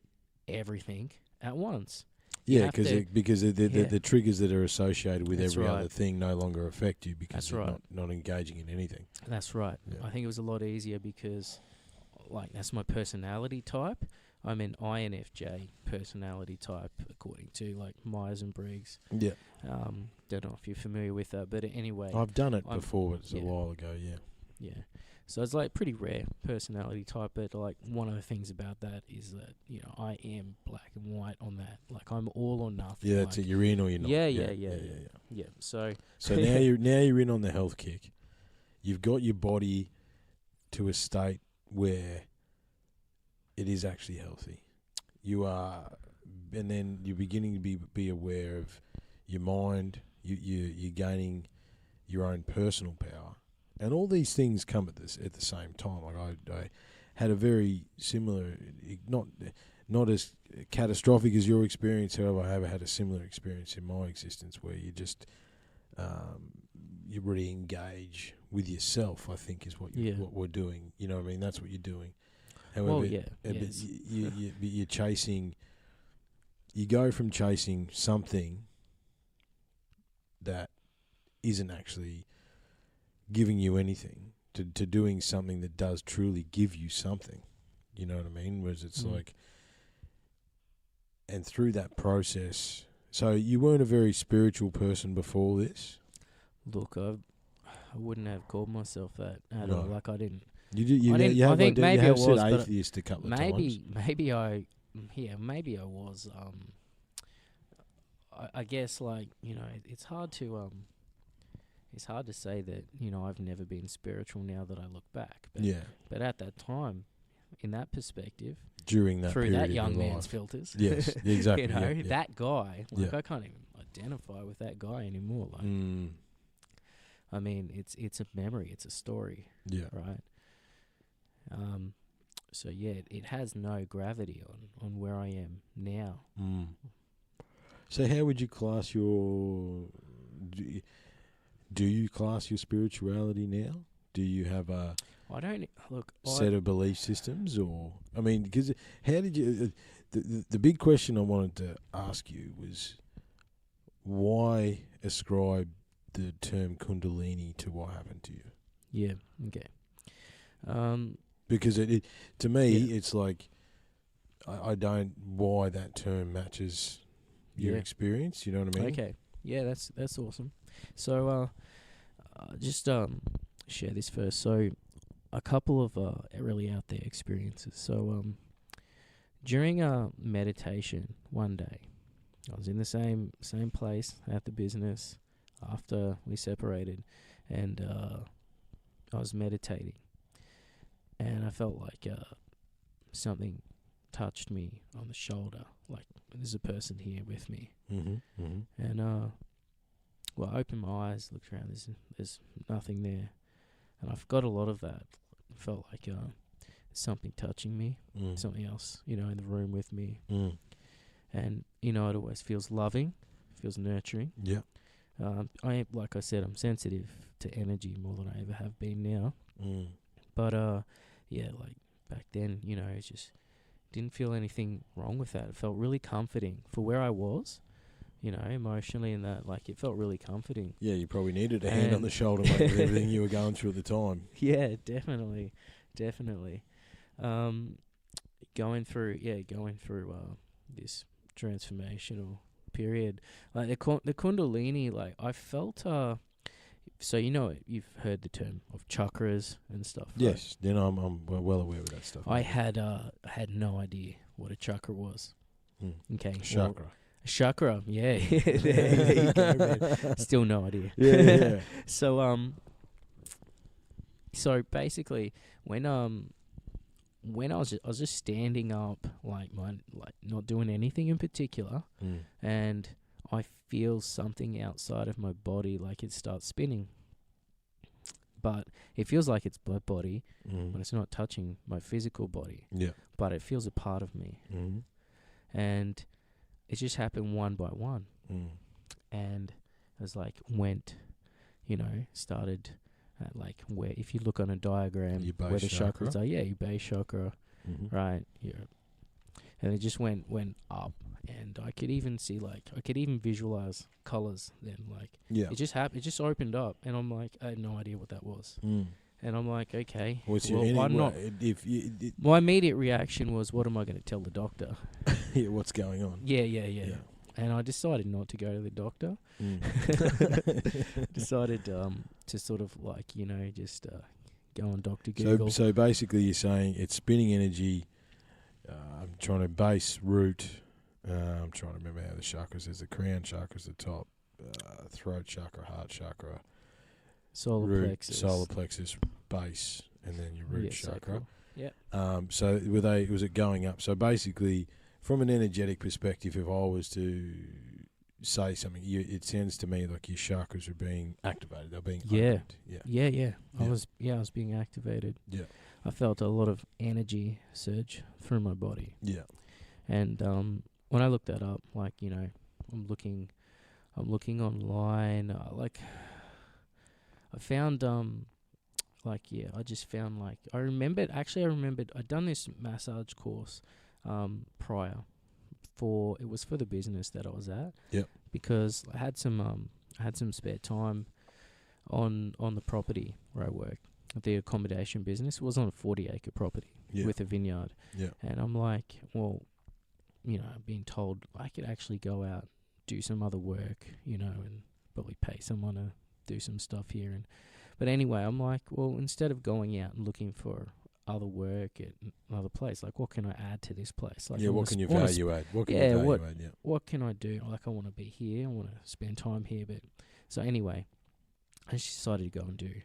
everything at once. You Yeah, have to- because the triggers that are associated with That's every right. other thing no longer affect you because That's you're right. not engaging in anything. That's right. Yeah. I think it was a lot easier because, like, that's my personality type. I'm an INFJ personality type, according to, like, Myers-Briggs. Yeah. Don't know if you're familiar with that, but anyway. I've done it I'm- before, but it's a yeah. while ago, yeah. Yeah. So it's like pretty rare personality type, but like one of the things about that is that, I am black and white on that. Like I'm all or nothing. Yeah, that's like, it. You're in or you're not. Yeah. Yeah. So So now you're in on the health kick. You've got your body to a state where it is actually healthy. You are, and then you're beginning to be aware of your mind. You're gaining your own personal power, and all these things come at the same time. Like I had a very similar, not as catastrophic as your experience. However, I have had a similar experience in my existence where you just you really engage with yourself. I think is what we're doing. You know what I mean? That's what you're doing. However, you're chasing. You go from chasing something that isn't actually giving you anything to doing something that does truly give you something. You know what I mean? Whereas it's like, and through that process, so you weren't a very spiritual person before this? look, I wouldn't have called myself that at No. all. Like I didn't. I think maybe I said was, but atheist a couple of times. Maybe I was. I guess like it's hard to say that I've never been spiritual now that I look back. But, Yeah, But at that time, in that perspective, during that through period that of young your man's life. filters, Yes, exactly. yeah. that guy. Like Yeah. I can't even identify with that guy anymore. Like I mean, it's a memory, it's a story. Yeah. Right. So yeah, it has no gravity on where I am now. So how would you class do you class your spirituality now? Do you have a I don't look. set of belief systems, or I mean, because how did you? The big question I wanted to ask you was why ascribe the term Kundalini to what happened to you? Yeah. Okay. Because it to me, Yeah. it's like I don't why that term matches your Yeah. experience. You know what I mean? Okay. Yeah, that's awesome. So, just share this first. So, a couple of really out there experiences. So, during a meditation one day, I was in the same place at the business after we separated, and I was meditating, and I felt like something touched me on the shoulder, like there's a person here with me. Mm-hmm. Mm-hmm. And Well, I opened my eyes, looked around. There's nothing there, and I forgot a lot of that. It felt like something touching me, something else, in the room with me, and it always feels loving, feels nurturing. Yeah. Like I said, I'm sensitive to energy more than I ever have been now. But like back then, it just didn't feel anything wrong with that. It felt really comforting for where I was, emotionally, and that, like, it felt really comforting. Yeah, you probably needed a hand on the shoulder, mate, with everything you were going through at the time. Yeah, definitely. Going through this transformational period, like the Kundalini, like I felt. So you've heard the term of chakras and stuff. Yes, then I'm well aware of that stuff. I had no idea what a chakra was. Okay, Chakra. Chakra, yeah. There you go, man. Still no idea. Yeah. So basically, when I was just standing up, like not doing anything in particular, and I feel something outside of my body, like it starts spinning. But it feels like it's my body, but it's not touching my physical body. Yeah. But it feels a part of me. And it just happened one by one. And it was like started at like where, if you look on a diagram, where the chakras are, your base chakra, right? Yeah. And it just went up, and I could even see, I could even visualize colors then, it just happened. It just opened up, and I'm like, I had no idea what that was. And I'm like, okay. My immediate reaction was, what am I going to tell the doctor? Yeah, what's going on? Yeah. And I decided not to go to the doctor. Decided to sort of just go on Dr. Google. So basically you're saying it's spinning energy. I'm trying to base, root. I'm trying to remember how the chakras. There's the crown chakras, the top, throat chakra, heart chakra, solar plexus, base, and then your root chakra. Yeah. So was it going up? So basically, from an energetic perspective, if I was to say something, it sounds to me like your chakras are being activated. They're being opened. Yeah. I was being activated. Yeah. I felt a lot of energy surge through my body. Yeah. And when I looked that up, I'm looking online, I found I just found I remembered I'd done this massage course prior it was for the business that I was at. Yeah. Because I had some spare time on the property where I work, the accommodation business. It was on a 40-acre property with a vineyard. Yeah. And I'm like, well, being told I could actually go out, do some other work, and probably pay someone to do some stuff here. But anyway, I'm like, well, instead of going out and looking for other work at another place, what can I add to this place? What can you value add? What can I do? I want to be here. I want to spend time here. But so anyway, I just decided to go and do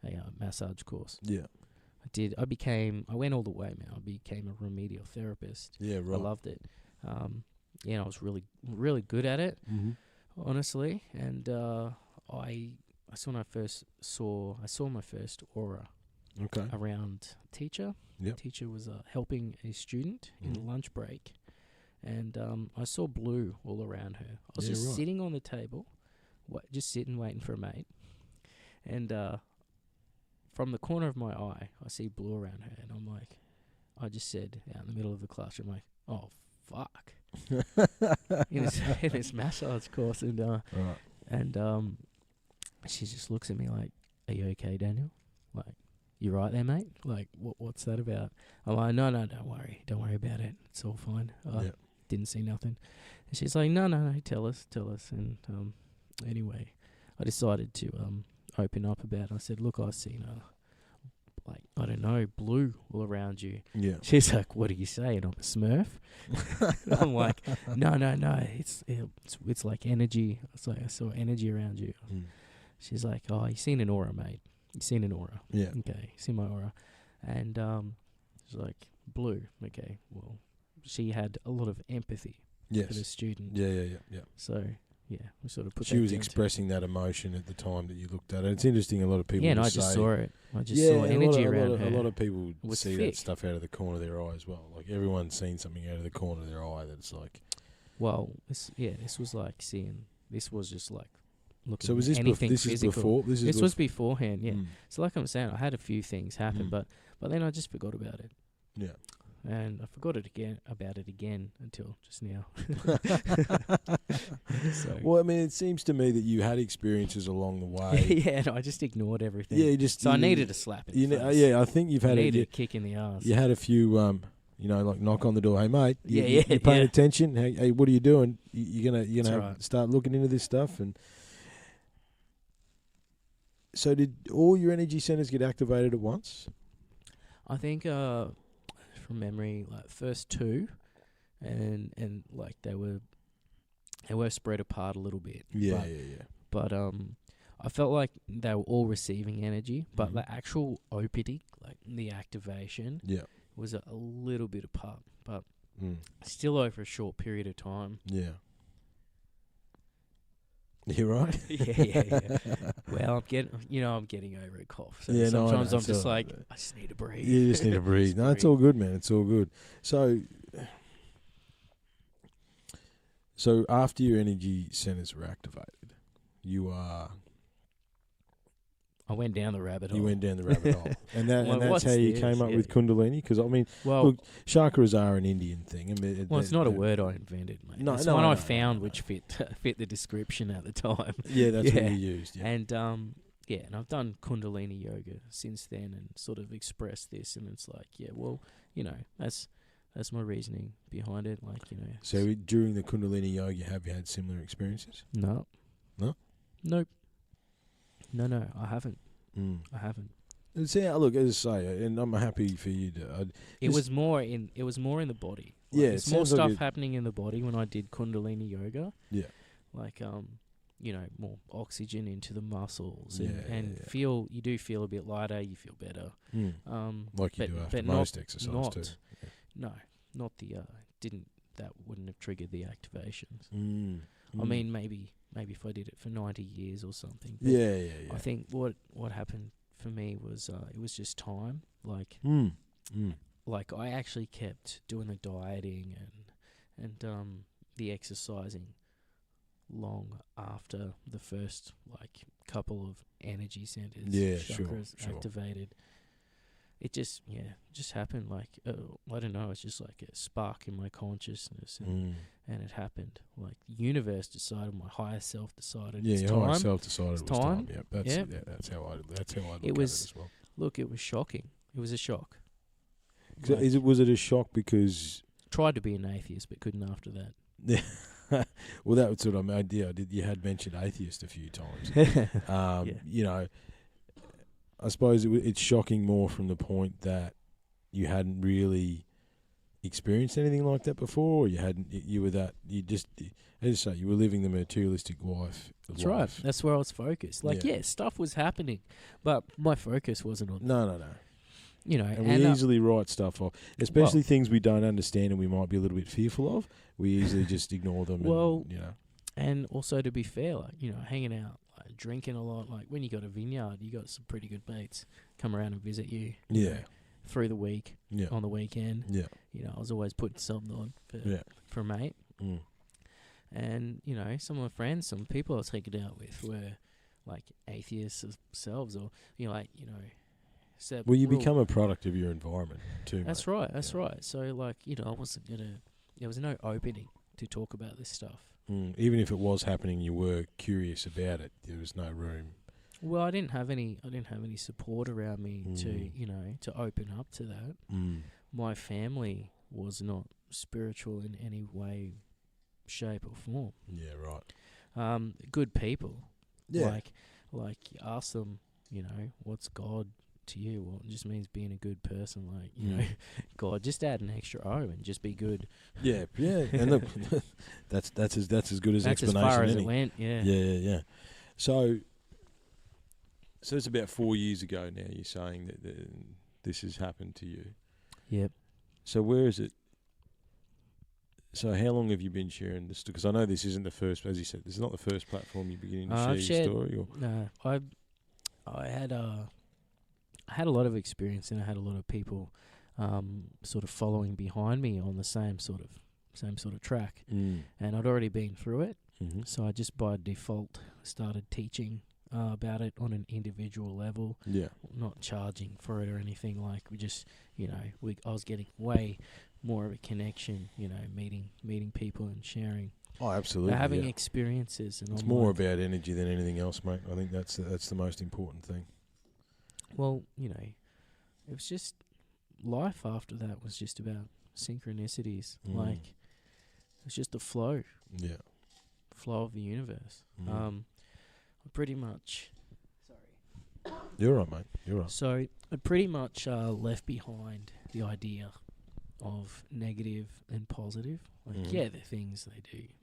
a massage course. Yeah. I went all the way, man. I became a remedial therapist. Yeah, right. I loved it. I was really, really good at it, honestly. And that's when I saw my first aura. Okay. Around teacher. Yep. Teacher was helping a student in a lunch break, and I saw blue all around her. I was just sitting on the table, just sitting waiting for a mate, and from the corner of my eye, I see blue around her, and I'm like, I just said out in the middle of the class, I'm like, oh fuck, in this massage course, and she just looks at me like, are you okay, Daniel? Like, you right there, mate? Like, what's that about? I'm like, no, don't worry about it. It's all fine. Didn't see nothing. And she's like, no, tell us. And anyway, I decided to open up about it. I said, look, I've seen I don't know, blue all around you. Yeah. She's like, what are you saying? I'm a Smurf? I'm like, no, it's like energy. It's like I saw energy around you. She's like, oh, you seen an aura, mate. You seen an aura. Yeah. Okay, seen my aura. And she's like, blue. Okay, well, she had a lot of empathy for the student. Yeah. So we sort of put. She that was down to- expressing that emotion at the time that you looked at it. It's interesting. A lot of people. Yeah, and I just just say, saw it. I just yeah, saw energy a around lot her. of, a lot of people was see that thick. stuff out of the corner of their eye as well. Like everyone's seen something out of the corner of their eye that's like. Well, this was like seeing. This was just like looking. So was this anything this physical. is before? This was beforehand. Yeah. Mm. So like I'm saying, I had a few things happen, Mm. but then I just forgot about it. Yeah. And I forgot about it again until just now. So Well, I mean, it seems to me that you had experiences along the way. yeah, and I just ignored everything. Yeah, you just. So I you- needed a slap in the face. yeah, I think you've I had needed a, a kick in the ass. you had a few, like knock on the door. Hey, mate. Yeah, you yeah, paying yeah. attention? Hey, what are you doing? You're gonna That's have right. start looking into this stuff. And so, did all your energy centers get activated at once? I think from memory, like first two, and like they were spread apart a little bit. Yeah, but, yeah. But I felt like they were all receiving energy, but Mhm. the actual opening, like the activation, Yeah. was a little bit apart, but Mm. still over a short period of time. Yeah. You right? yeah. Well, I'm getting over a cough. So Yeah, no, I sometimes know. I'm just So- like, I just need to breathe. You just need to breathe. No, it's all good, man. It's all good. So after your energy centers were activated, I went down the rabbit hole. you went down the rabbit hole, and Well, that's what's how you this? came up Yeah. with Kundalini. Because I mean, Well, look, chakras are an Indian thing. I mean, it's not a word I invented, mate. No, it's no, one I I know, found I know. which fit the description at the time. Yeah, that's what Yeah. you used. Yeah. And and I've done Kundalini yoga since then, and sort of expressed this, and it's like, yeah, well, that's my reasoning behind it. Like, So during the Kundalini yoga, have you had similar experiences? no, No? nope, no, I haven't. Mm. I haven't. Look, as I say, and I'm happy for you to. It Just- was more in the body. Like, Yeah, it there's more sounds like stuff it- happening in the body when I did Kundalini yoga. Yeah. Like more oxygen into the muscles, Yeah, and yeah. you do feel a bit lighter. You feel better. Like you but- do after but most not- exercise not, too. No, not the that wouldn't have triggered the activations. Mm. I mean, maybe if I did it for 90 years or something. But Yeah. I think what happened for me was it was just time. Like I actually kept doing the dieting and the exercising long after the first couple of energy centers, Yeah, sure, chakras sure. activated. It just happened. I don't know. It's just like a spark in my consciousness, and it happened. Like the universe decided, my higher self decided. Yeah, it's your time. higher self decided It's it was time. time. Yeah, that's Yep. that's how I look It at it was- as well. Look, it was shocking. It was a shock. So Like, was it a shock because? tried to be an atheist, but couldn't after that. Well, that was what I mean. Yeah, you had mentioned atheist a few times. Yeah. I suppose it's shocking more from the point that you hadn't really experienced anything like that before. Or you hadn't. You were that. You just, as you say, you were living the materialistic life. That's right. That's where I was focused. Yeah. Stuff was happening, but my focus wasn't on. No. And we and easily write stuff off, especially things we don't understand and we might be a little bit fearful of. We easily just ignore them. Well, and, and also to be fair, hanging out, drinking a lot. Like when you got a vineyard, you got some pretty good mates come around and visit you. you Yeah. know, through the week, Yeah. on the weekend. Yeah. I was always putting something on for a mate. Mm. And, some of my friends, some people I was hanging out with were atheists themselves, or, said, Well, you become a product of your environment too. That's mate. right, that's Yeah. right. So, I wasn't going to, there was no opening to talk about this stuff. Even if it was happening, you were curious about it. There was no room. Well, I didn't have any support around me to, Mm. to open up to that. My family was not spiritual in any way, shape or form. Yeah, right. Good people. Yeah. Like you ask them, what's God to you? Well, it just means being a good person. God, just add an extra O and just be good. Yeah. And look, that's as good as That's as explanation. far as any. it went. Yeah. Yeah. So it's about 4 years ago now. You're saying that this has happened to you. Yep. So where is it? So how long have you been sharing this? Because I know this isn't the first, as you said, this is not the first platform you're beginning to share I've your shared- story. Or No, I had a lot of experience, and I had a lot of people sort of following behind me on the same sort of track, and I'd already been through it. Mm-hmm. So I just by default started teaching about it on an individual level, Yeah. not charging for it or anything. Like we just, I was getting way more of a connection, meeting people and sharing, Oh, absolutely. having yeah. experiences. And It's I'm more like, about energy than anything else, mate. I think that's the most important thing. well, it was just life after that was just about synchronicities. Mm. Like it was just the flow Yeah. of the universe. Mm. Pretty much. You're right, mate. You're right. So I pretty much left behind the idea of negative and positive. Like, Mhm. yeah, the things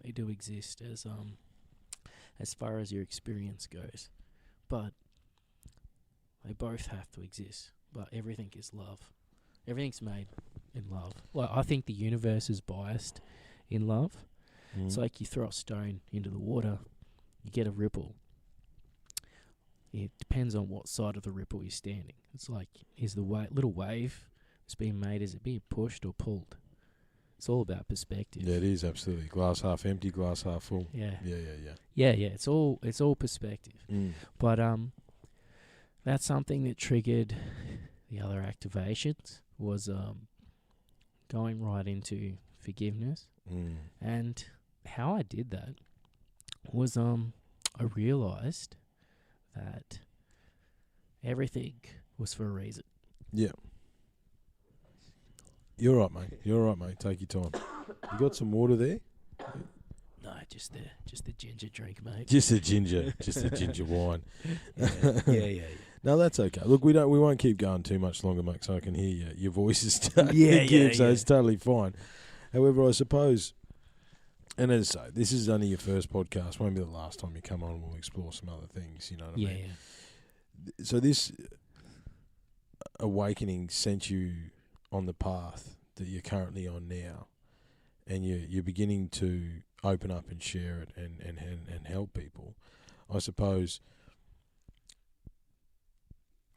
they do exist as far as your experience goes, but they both have to exist. But everything is love. Everything's made in love. Like I think the universe is biased in love. Mm. It's like you throw a stone into the water, you get a ripple. It depends on what side of the ripple you're standing. It's like, is the little wave that's being made, is it being pushed or pulled? It's all about perspective. Yeah, it is absolutely. Glass half empty, glass half full. Yeah. Yeah. Yeah. It's all perspective. Mm. But that's something that triggered the other activations was going right into forgiveness. Mm. And how I did that was I realised that everything was for a reason. Yeah. You're right, mate. You're right, mate. Take your time. You got some water there? No, just the ginger drink, mate. Just a ginger wine. Yeah. No, that's okay. Look, we won't keep going too much longer, mate, so I can hear your voice is starting Yeah, to give, so yeah. it's totally fine. However, I suppose, and as I say, this is only your first podcast. Won't be the last time you come on. We'll explore some other things. You know what I mean? Yeah. So this awakening sent you on the path that you're currently on now, and you're beginning to open up and share it and help people. I suppose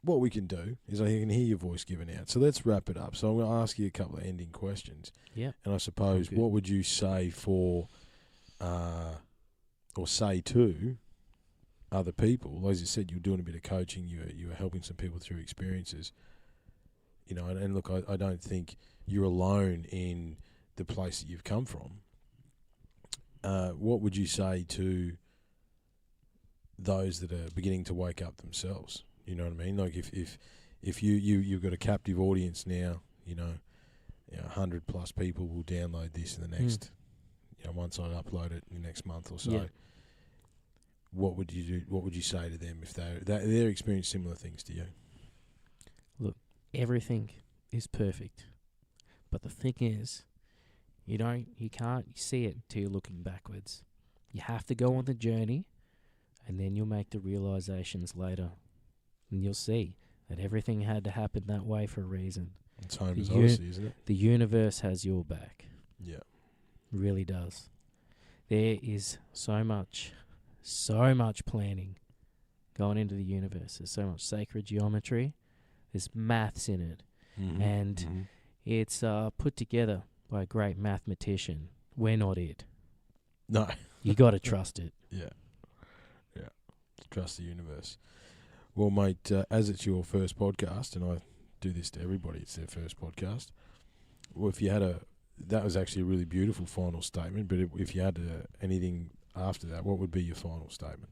what we can do is I can hear your voice given out. So let's wrap it up. So I'm going to ask you a couple of ending questions. Yeah. And I suppose Okay. what would you say for, or say to other people? As you said, you were doing a bit of coaching. You were helping some people through experiences. And look, I don't think you're alone in the place that you've come from. What would you say to those that are beginning to wake up themselves? You know what I mean? Like if you've got a captive audience now, 100 plus people will download this in the next, once I upload it in the next month or so. Yeah. What would you do? What would you say to them if they're experiencing similar things to you? Everything is perfect, but the thing is, you can't see it until you're looking backwards. You have to go on the journey, and then you'll make the realizations later, and you'll see that everything had to happen that way for a reason. It's home The as uni- Odyssey, isn't it? The universe has your back. Yeah. Really does. There is so much planning going into the universe. There's so much sacred geometry. There's maths in it. Mm-hmm. And it's put together by a great mathematician. We're not it. No. You got to trust it. Yeah. Trust the universe. Well, mate, as it's your first podcast, and I do this to everybody, it's their first podcast. Well, if you had that was actually a really beautiful final statement, but if you had anything after that, what would be your final statement?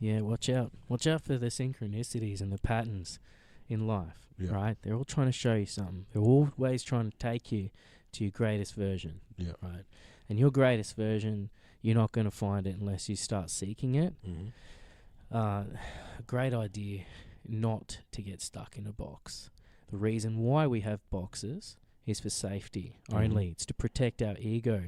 Yeah, watch out. Watch out for the synchronicities and the patterns in life, Yeah. right? They're all trying to show you something. They're always trying to take you to your greatest version, Yeah. right? And your greatest version, you're not going to find it unless you start seeking it. Mm-hmm. A great idea not to get stuck in a box. The reason why we have boxes is for safety only. It's to protect our ego,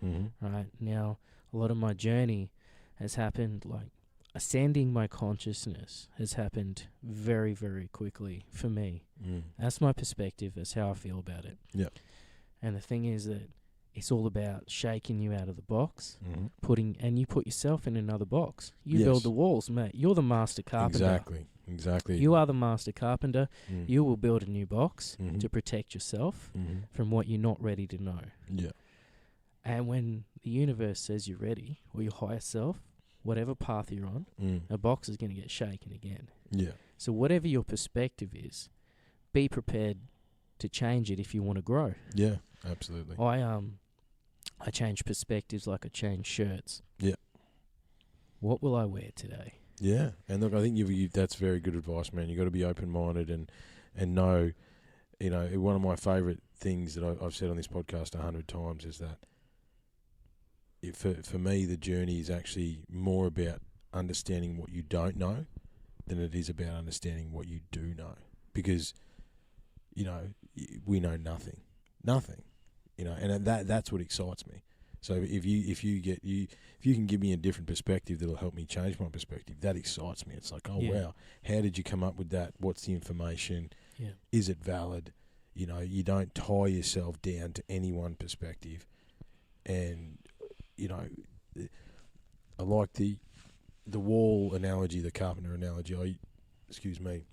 Mm-hmm. right? Now, a lot of my journey has happened, like ascending my consciousness has happened very, very quickly for me. Mm. That's my perspective. That's how I feel about it. Yeah. And the thing is that it's all about shaking you out of the box, Mm-hmm. and you put yourself in another box. You Yes. build the walls, mate. You're the master carpenter. Exactly. You are the master carpenter. Mm. You will build a new box Mhm. to protect yourself Mm-hmm. from what you're not ready to know. Yeah. And when the universe says you're ready, or your higher self, whatever path you're on, Mm. a box is going to get shaken again. Yeah. So whatever your perspective is, be prepared to change it if you want to grow. Yeah. Absolutely. I change perspectives like I change shirts. Yeah. What will I wear today? Yeah, and look, I think that's very good advice, man. You got to be open-minded and know, you know, one of my favourite things that I've said on this podcast 100 times is that for me, the journey is actually more about understanding what you don't know than it is about understanding what you do know. Because, you know, we know nothing, you know, and that's what excites me. So if you can give me a different perspective that'll help me change my perspective, that excites me. It's like, oh Yeah. wow, how did you come up with that? What's the information? Yeah. Is it valid? You know, you don't tie yourself down to any one perspective. And you know, I like the wall analogy, the carpenter analogy. Excuse me.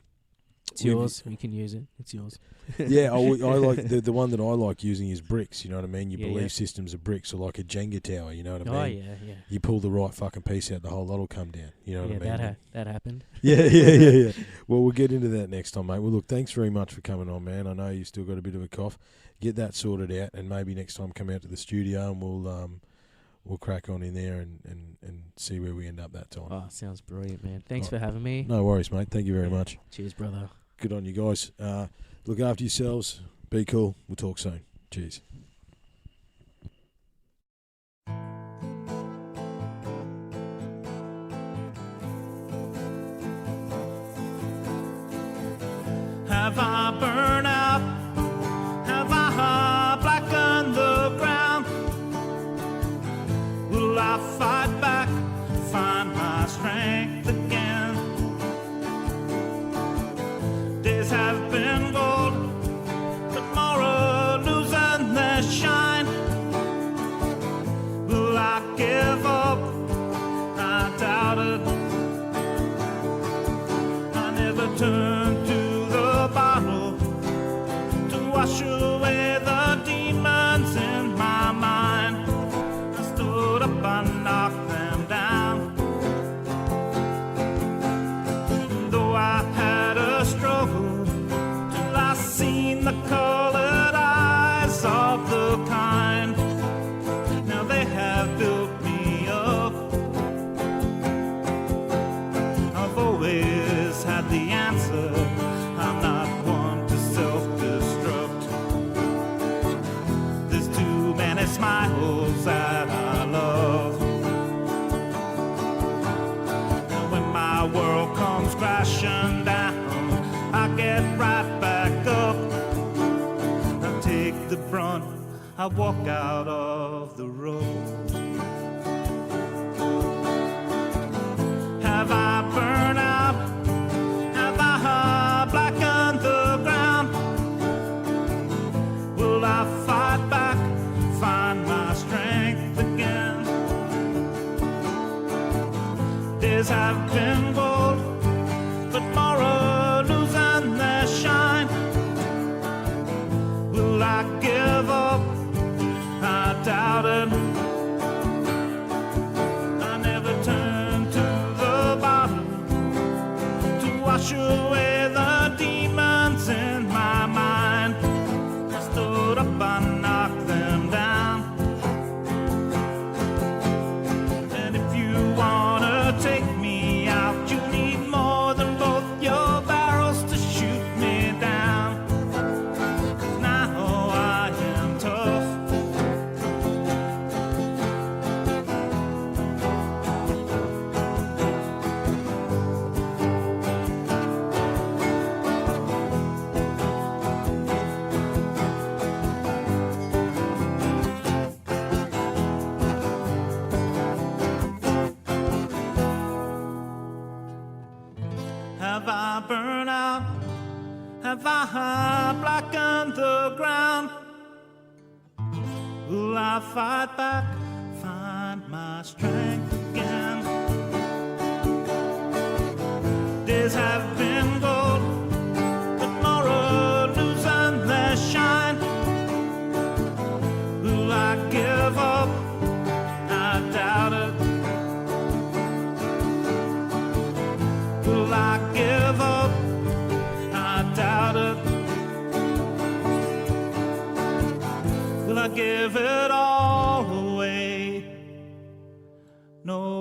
It's yours. You can use it. It's yours. Yeah, I like the one that I like using is bricks. You know what I mean? Your Yeah, belief yeah. systems are bricks, or like a Jenga tower. You know what I mean? Oh, yeah. You pull the right fucking piece out, the whole lot'll come down. You know what I mean? That happened. Yeah. Well, we'll get into that next time, mate. Well, look, thanks very much for coming on, man. I know you still got a bit of a cough. Get that sorted out, and maybe next time come out to the studio and we'll crack on in there and see where we end up that time. Oh, sounds brilliant, man. Thanks Oh, for having me. No worries, mate. Thank you very much. Cheers, brother. Good on you guys. Look after yourselves. Be cool. We'll talk soon. Cheers. Have I burned out? Have I blackened the ground? Will I fight back, find my strength again? Days have been gold, tomorrow losing their shine. Will I give up? I doubt it. I never turn to the bottle to wash away the demons in my mind. I stood up and knocked them down. Though I had a struggle till I seen the colored eyes of the kind. Now they have built me up. I've always had the answer. I'm not one to self-destruct. There's too many smiles that I love. And when my world comes crashing down, I get right back up. I take the brunt, I walk out of the road. Have I burned out? Have I blackened the ground? Will I fight back, find my strength again? Days have been gold, but tomorrow losing their shine. Will I give up? I doubt it. I never turn to the bottle to wash away the demons in my mind. I stood up and knocked them down. And if you wanna take me out, you need more than both your barrels to shoot me down. 'Cause now I am tough. Have I burned out? Have I blackened the ground? Will I fight back, find my strength again? Days have been gold, but tomorrow losing their shine. Will I give up? I doubt it. Will I give up? I doubt it. Will I give it all away? No